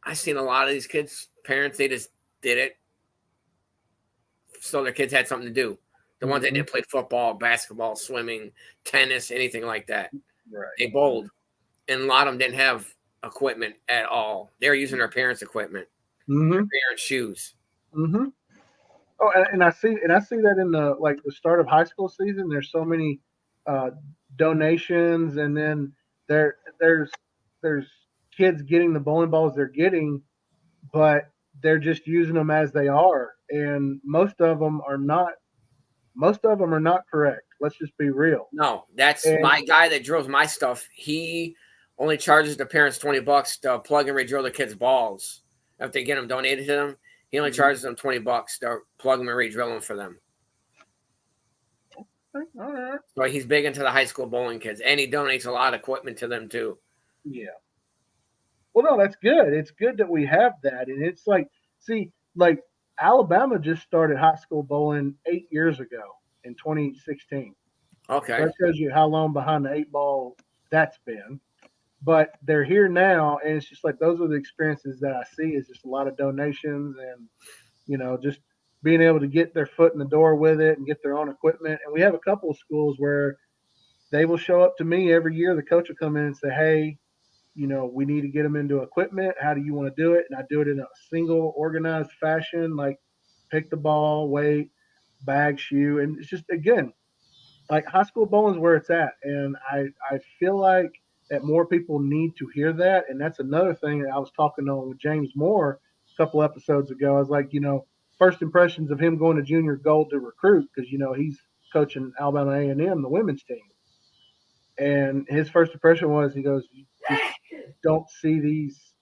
I've seen a lot of these kids, parents, they just did it so their kids had something to do. The ones that didn't play football, basketball, swimming, tennis, anything like that. Right. They bowled. And a lot of them didn't have equipment at all. They were using their parents' equipment. Their parents' shoes. Oh, and I see that in the start of high school season. There's so many donations, and then there's kids getting the bowling balls they're getting, but they're just using them as they are, and most of them are not correct. Let's just be real. No, my guy that drills my stuff. He only charges the parents $20 to plug and re-drill the kids' balls. If they get them donated to them, he only charges them $20 to plug them and re-drill them for them. All right. So he's big into the high school bowling kids, and he donates a lot of equipment to them too. Yeah. Well, no, that's good. It's good that we have that, and it's like, Alabama just started high school bowling 8 years ago in 2016. Okay. So that tells you how long behind the 8 ball that's been. But they're here now, and it's just like those are the experiences that I see is just a lot of donations and, just being able to get their foot in the door with it and get their own equipment. And we have a couple of schools where they will show up to me every year. The coach will come in and say, hey, we need to get them into equipment. How do you want to do it? And I do it in a single organized fashion, like pick the ball, weight, bag, shoe. And it's just, again, like high school bowling is where it's at. And I feel like that more people need to hear that. And that's another thing that I was talking on with James Moore a couple episodes ago. I was like, first impressions of him going to junior gold to recruit because, he's coaching Alabama A&M, the women's team. And his first impression was, he goes, you just don't see these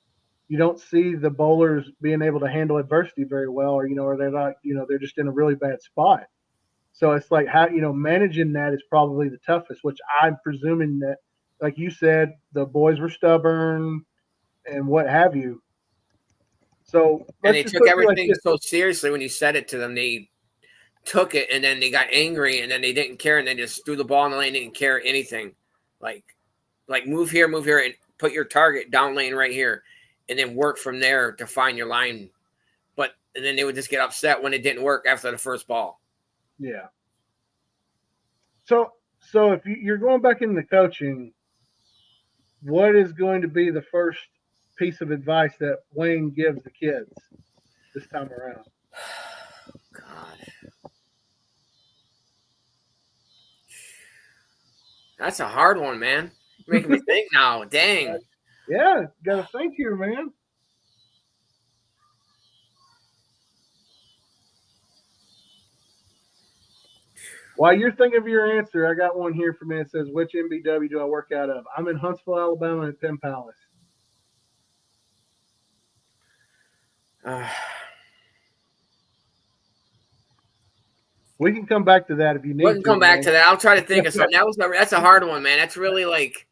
you don't see the bowlers being able to handle adversity very well, or or they're not, they're just in a really bad spot. So it's like how managing that is probably the toughest. Which I'm presuming that, like you said, the boys were stubborn and what have you. So And let's they just took put it like everything this. so seriously when you said it to them. They took it and then they got angry and then they didn't care and they just threw the ball in the lane, didn't care anything. Like move here, and put your target down lane right here, and then work from there to find your line. And then they would just get upset when it didn't work after the first ball. Yeah. So if you're going back into coaching, what is going to be the first piece of advice that Wayne gives the kids this time around? God, that's a hard one, man. You're making me think now. Dang. Yeah, got to think here, man. While you're thinking of your answer, I got one here for me. It says, which MBW do I work out of? I'm in Huntsville, Alabama at Penn Palace. We can come back to that if you need We can to. come back to that. I'll try to think of something. That's a hard one, man. That's really like.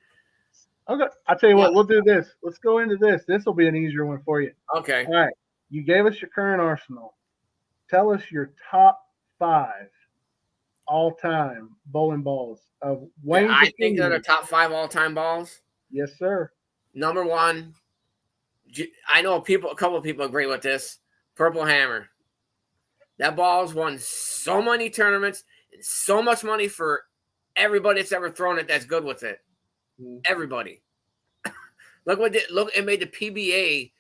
Okay, I'll tell you what. We'll do this. Let's go into this. This will be an easier one for you. Okay. All right. You gave us your current arsenal. Tell us your top 5 all-time bowling balls of Wayne's I think opinion. they're the top 5 all-time balls. Yes, sir. Number 1. I know a couple of people agree with this. Purple Hammer. That ball's won so many tournaments and so much money for everybody that's ever thrown it that's good with it. Mm-hmm. Everybody. Look, it made the PBA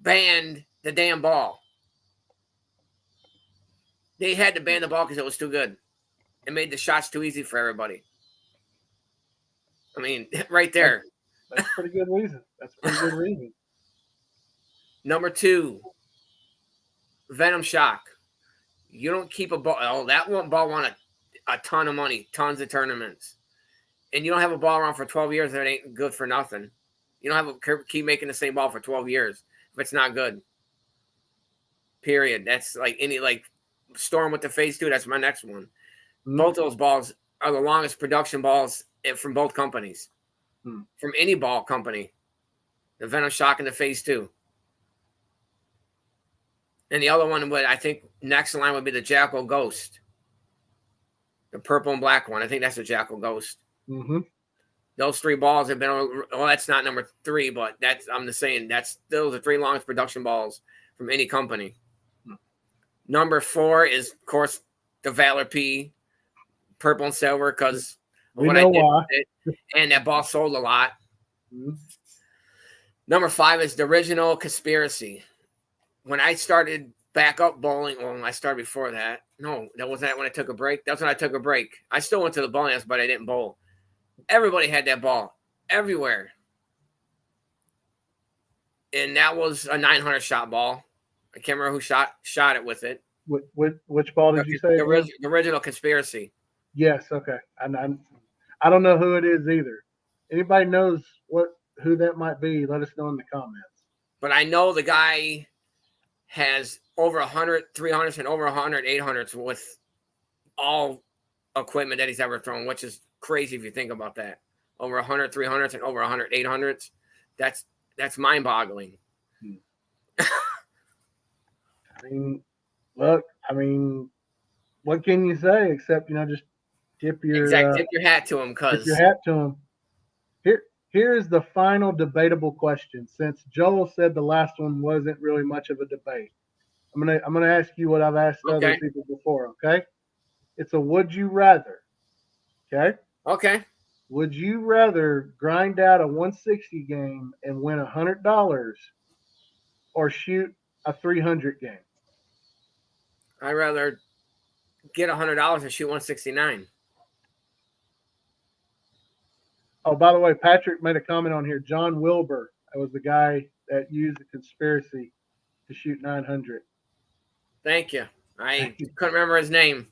ban the damn ball. They had to ban the ball because it was too good. It made the shots too easy for everybody. I mean, right there. That's pretty good reason. That's pretty good reason. Number 2, Venom Shock. You don't keep a ball. Oh, that one ball won a ton of money, tons of tournaments. And you don't have a ball around for 12 years that ain't good for nothing. You don't have to keep making the same ball for 12 years if it's not good. Period. That's like Storm with the Phase 2. That's my next one. Mm-hmm. Both those balls are the longest production balls from both companies. Mm-hmm. From any ball company. The Venom Shock and the Phase 2. And the other one I think next in line would be the Jackal Ghost. The purple and black one. I think that's the Jackal Ghost. Mm-hmm. Those 3 balls have been, well, that's not number 3, but I'm just saying those are 3 longest production balls from any company. Mm-hmm. Number 4 is, of course, the Valor P, purple and silver, because what I did with it, and that ball sold a lot. Mm-hmm. Number 5 is the original Conspiracy. When I started back up bowling, well, I started before that. No, that wasn't when I took a break. That's when I took a break. I still went to the bowling house, but I didn't bowl. Everybody had that ball everywhere. And that was a 900 shot ball. I can't remember who shot it with it. Which ball did you say? The original Conspiracy. Yes, okay. I don't know who it is either. Anybody knows who that might be, let us know in the comments. But I know the guy has over 100 300s and over 100 800s with all equipment that he's ever thrown, which is crazy if you think about that. Over 100 300s and over 100 800s. That's mind-boggling. Look, what can you say except just tip your hat to him, tip your hat to him. Here's the final debatable question. Since Joel said the last one wasn't really much of a debate, I'm gonna ask you what I've asked other people before. Okay, it's a would you rather. Okay. Okay. Would you rather grind out a 160 game and win $100, or shoot a 300 game? I'd rather get $100 and shoot 169. Oh, by the way, Patrick made a comment on here. John Wilbur, that was the guy that used the Conspiracy to shoot 900. Thank you. I couldn't remember his name.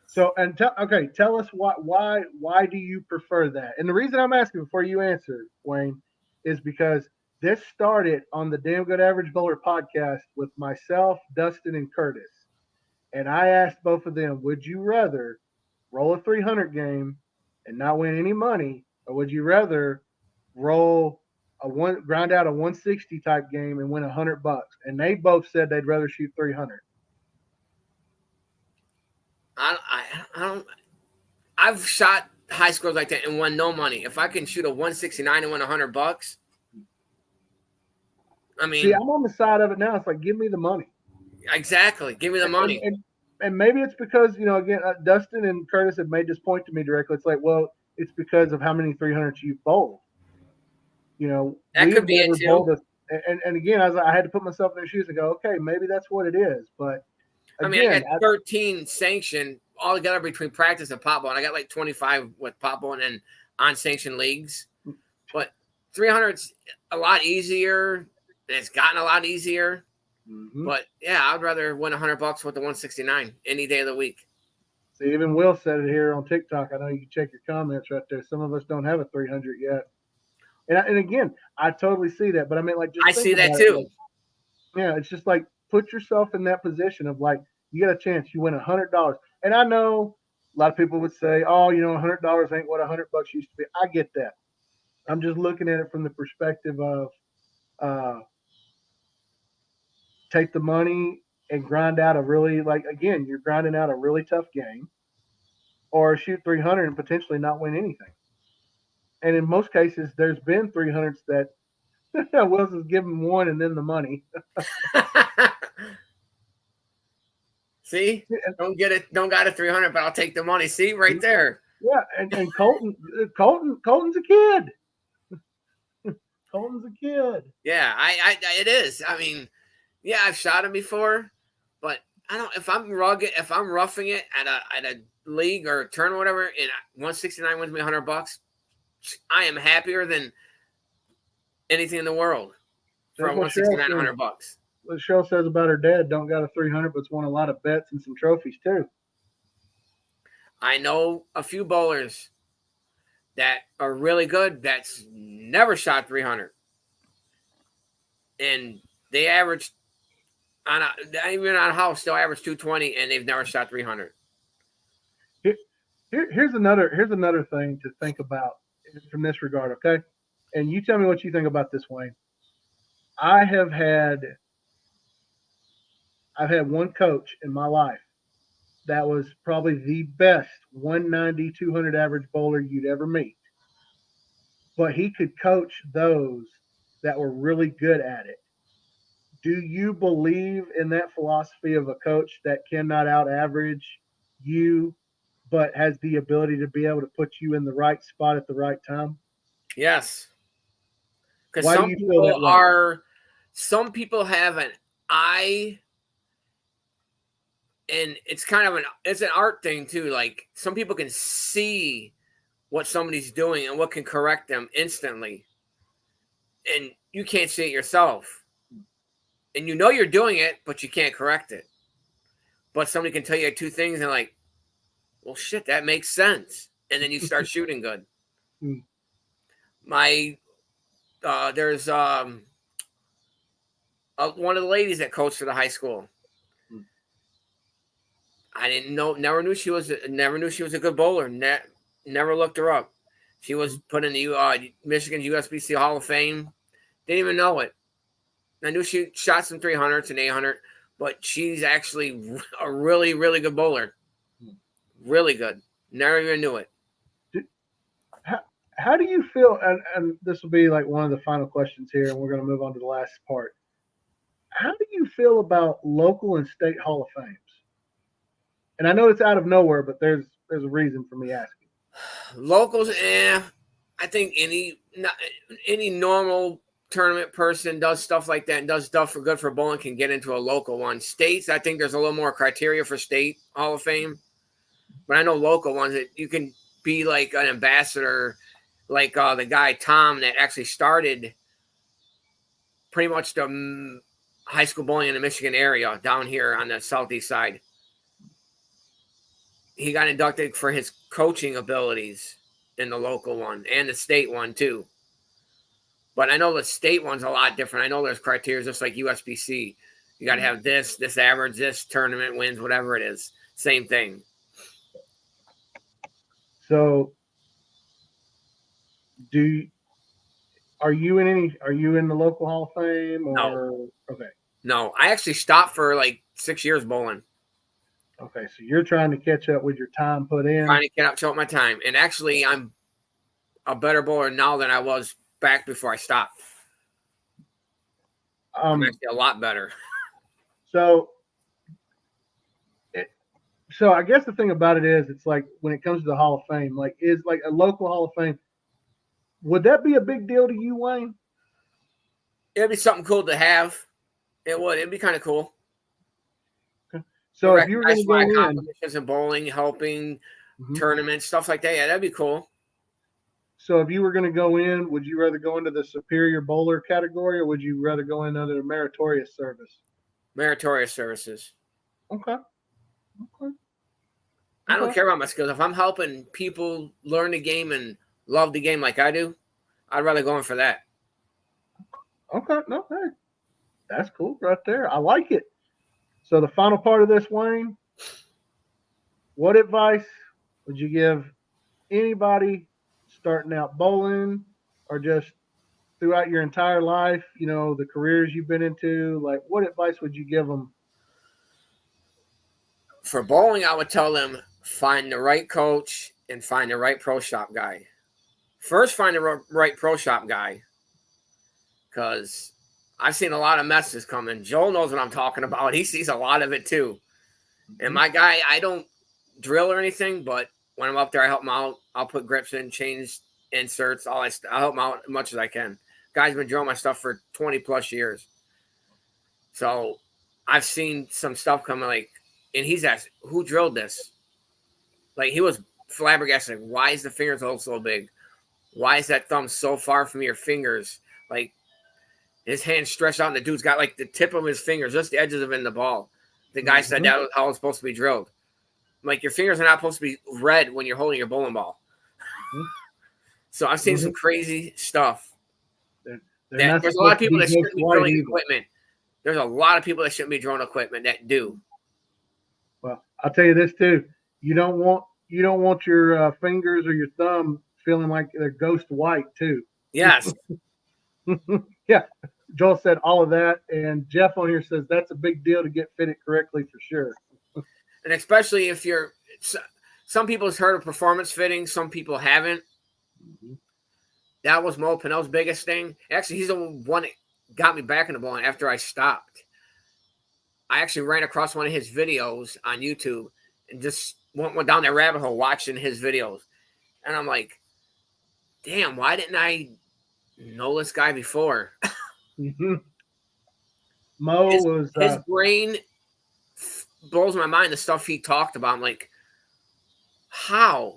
So, tell us why do you prefer that? And the reason I'm asking before you answer, Wayne, is because this started on the Damn Good Average Bowler podcast with myself, Dustin, and Curtis. And I asked both of them, would you rather roll a 300 game and not win any money, or would you rather grind out a 160 type game and win $100? And they both said they'd rather shoot 300. I don't. I've shot high scores like that and won no money. If I can shoot a 169 and win $100, I mean, see, I'm on the side of it now. It's like, give me the money. Exactly, give me the money. And maybe it's because, again, Dustin and Curtis have made this point to me directly. It's like, well, it's because of how many 300s you've bowled. That could be it too. And again, I had to put myself in their shoes and go, okay, maybe that's what it is. But again, I got 13 sanctioned altogether between practice and pop ball, and I got like 25 with pop ball and then unsanctioned leagues. But 300's a lot easier, and it's gotten a lot easier. Mm-hmm. But yeah, I'd rather win $100 with the 169 any day of the week. See, even Will said it here on TikTok. I know you can check your comments right there. Some of us don't have a 300 yet. And again, I totally see that. But I mean, like, just I see that too. Yeah, it's just like, put yourself in that position of like, you get a chance, you win $100. And I know a lot of people would say, oh, $100 ain't what $100 used to be. I get that. I'm just looking at it from the perspective of take the money and grind out you're grinding out a really tough game, or shoot 300 and potentially not win anything. And in most cases, there's been 300s that Wilson's given one and then the money. See, don't got a 300, but I'll take the money. See, right there. Yeah, and Colton's a kid. Colton's a kid. Yeah, it is. I mean, yeah, I've shot him before, but I don't. If I'm roughing it at a league or a tournament or whatever, and 169 wins me $100, I am happier than anything in the world for 169 $100. What Cheryl says about her dad, don't got a 300, but's won a lot of bets and some trophies too. I know a few bowlers that are really good that's never shot 300, and they average even on a house they'll average 220, and they've never shot 300. Here's another thing to think about from this regard, okay? And you tell me what you think about this, Wayne. I've had one coach in my life that was probably the best 190, 200 average bowler you'd ever meet. But he could coach those that were really good at it. Do you believe in that philosophy of a coach that cannot out average you, but has the ability to be able to put you in the right spot at the right time? Yes. Because some people have an eye, and it's kind of it's an art thing too. Like, some people can see what somebody's doing and what can correct them instantly, and you can't see it yourself. And you're doing it, but you can't correct it. But somebody can tell you two things and like, well, shit, that makes sense. And then you start shooting good. There's one of the ladies that coached for the high school. I didn't know, never knew she was a good bowler. Never looked her up. She was put in the Michigan USBC Hall of Fame. Didn't even know it. I knew she shot some 300s and 800, but she's actually a really, really good bowler. Really good. Never even knew it. How do you feel? And this will be like one of the final questions here, and we're going to move on to the last part. How do you feel about local and state Hall of Fames? And I know it's out of nowhere, but there's a reason for me asking. Locals, I think any normal tournament person does stuff like that and does stuff for good for bowling can get into a local one. States, I think there's a little more criteria for state Hall of Fame, but I know local ones that you can be like an ambassador, like the guy Tom that actually started pretty much the high school bowling in the Michigan area down here on the southeast side. He got inducted for his coaching abilities in the local one and the state one too. But I know the state one's a lot different. I know there's criteria just like USBC. You got to have this average, this tournament wins, whatever it is. Same thing. So, are you in the local Hall of Fame or No. okay? No, I actually stopped for like 6 years bowling. Okay, so you're trying to catch up with your time put in. Trying to get up to my time. And actually, I'm a better bowler now than I was back before I stopped. I'm actually a lot better. So I guess the thing about it is, it's like when it comes to the Hall of Fame, like is like a local Hall of Fame. Would that be a big deal to you, Wayne? It'd be something cool to have. It would. It'd be kind of cool. Okay. So if you were going to go in competitions in bowling, helping tournaments, stuff like that, yeah, that'd be cool. So if you were going to go in, would you rather go into the superior bowler category, or would you rather go in under the meritorious service? Meritorious services. Okay. I don't care about my skills. If I'm helping people learn the game and love the game like I do, I'd rather go in for that. Okay. No, hey, that's cool right there. I like it. So the final part of this, Wayne, what advice would you give anybody starting out bowling or just throughout your entire life, the careers you've been into? Like, what advice would you give them? For bowling, I would tell them find the right coach and find the right pro shop guy. First, find the right pro shop guy, because I've seen a lot of messes coming. Joel knows what I'm talking about. He sees a lot of it too. And my guy, I don't drill or anything, but when I'm up there, I help him out. I'll put grips in, change inserts, all that stuff. I'll help him out as much as I can. Guy's been drilling my stuff for 20 plus years. So I've seen some stuff coming, like, and he's asked, who drilled this? Like, he was flabbergasted. Why is the fingers all so big? Why is that thumb so far from your fingers? Like, his hand stretched out, and the dude's got like the tip of his fingers, just the edges of it in the ball. The guy said that was how it's supposed to be drilled. Like, your fingers are not supposed to be red when you're holding your bowling ball. So I've seen some crazy stuff. There's a lot of people that shouldn't be drilling equipment. There's a lot of people that shouldn't be drilling equipment that do. Well, I'll tell you this too. You don't want your fingers or your thumb feeling like they're ghost white too. Yes. Yeah. Joel said all of that, and Jeff on here says that's a big deal to get fitted correctly for sure. And especially if you're, some people's heard of performance fitting, some people haven't. That was Mo Pinnell's biggest thing. Actually, he's the one that got me back in the bowling after I stopped. I actually ran across one of his videos on YouTube and just went down that rabbit hole watching his videos. And I'm like, damn, why didn't I know this guy before? Mo his brain blows my mind, the stuff he talked about. I'm like, how?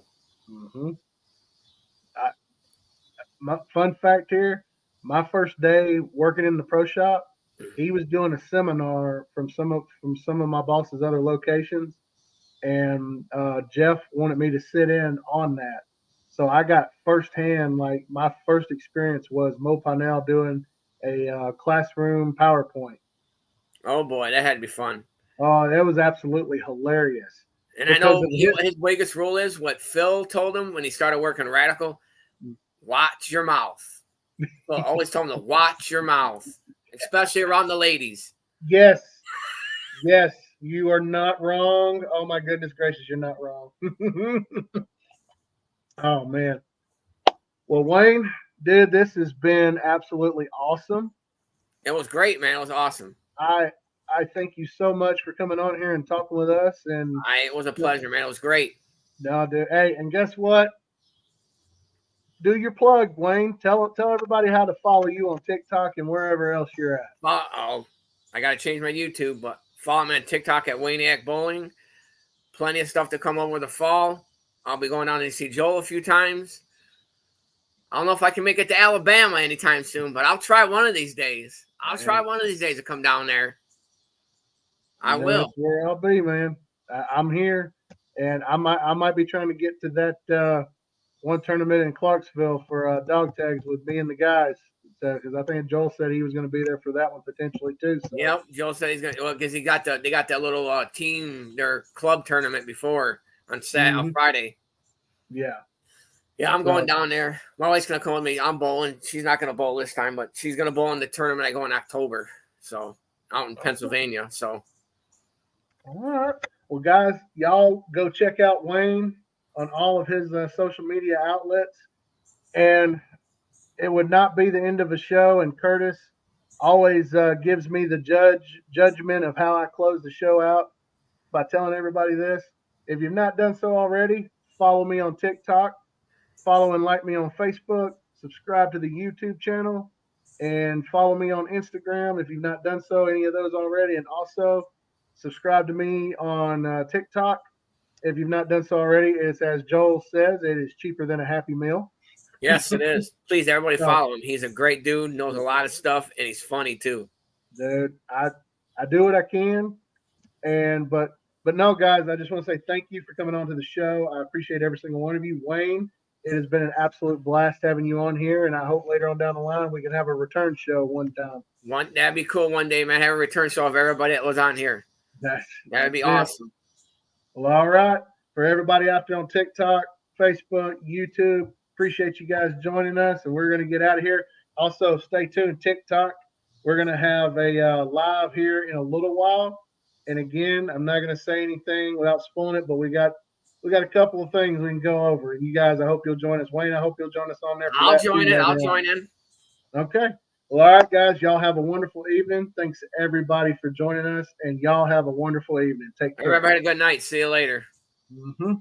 My fun fact here, my first day working in the pro shop, he was doing a seminar from some of my boss's other locations, and Jeff wanted me to sit in on that. So I got firsthand, like, my first experience was Mo Pinnell doing a classroom PowerPoint. Oh boy, that had to be fun. Oh, that was absolutely hilarious. And I know his biggest rule is what Phil told him when he started working Radical: watch your mouth. Phil always told him to watch your mouth, especially around the ladies. Yes, you are not wrong. Oh my goodness gracious, you're not wrong. Oh man. Well, Wayne, dude, this has been absolutely awesome. It was great, man. It was awesome. I thank you so much for coming on here and talking with us. And it was a pleasure, man. It was great. No, dude. Hey, and guess what? Do your plug, Wayne. Tell everybody how to follow you on TikTok and wherever else you're at. I got to change my YouTube, but follow me on TikTok at Wayniac Bowling. Plenty of stuff to come over the fall. I'll be going down to see Joel a few times. I don't know if I can make it to Alabama anytime soon, but I'll try one of these days. I'll try one of these days to come down there. I will. That's where I'll be, man. I'm here, and I might be trying to get to that one tournament in Clarksville for dog tags with me and the guys. So, because I think Joel said he was going to be there for that one potentially too. So. Yep, Joel said he's gonna. Well, because they got that little team, their club tournament before on on Friday. Yeah. Yeah, I'm going down there. My wife's gonna come with me. I'm bowling. She's not gonna bowl this time, but she's gonna bowl in the tournament I go in October. So out in Pennsylvania. So. All right. Well, guys, y'all go check out Wayne on all of his social media outlets. And it would not be the end of a show. And Curtis always gives me the judgment of how I close the show out by telling everybody this. If you've not done so already, follow me on TikTok, follow and like me on Facebook, subscribe to the YouTube channel, and follow me on Instagram if you've not done so, any of those already. And also subscribe to me on TikTok if you've not done so already. It's as Joel says, it is cheaper than a Happy Meal. Yes, it is. Please, everybody follow him. He's a great dude, knows a lot of stuff, and he's funny too. Dude, I do what I can, but no, guys, I just want to say thank you for coming on to the show. I appreciate every single one of you. Wayne, it has been an absolute blast having you on here, and I hope later on down the line we can have a return show one time. That'd be cool one day, man. Have a return show of everybody that was on here. That'd be awesome. Well, all right. For everybody out there on TikTok, Facebook, YouTube, appreciate you guys joining us, and we're going to get out of here. Also, stay tuned, TikTok. We're going to have a live here in a little while. And again, I'm not going to say anything without spoiling it, but we got a couple of things we can go over. And you guys, I hope you'll join us. Wayne, I hope you'll join us on there. I'll join in. Okay. Well, all right, guys. Y'all have a wonderful evening. Thanks to everybody for joining us, and y'all have a wonderful evening. Take care. Everybody have a good night. See you later. Mm-hmm.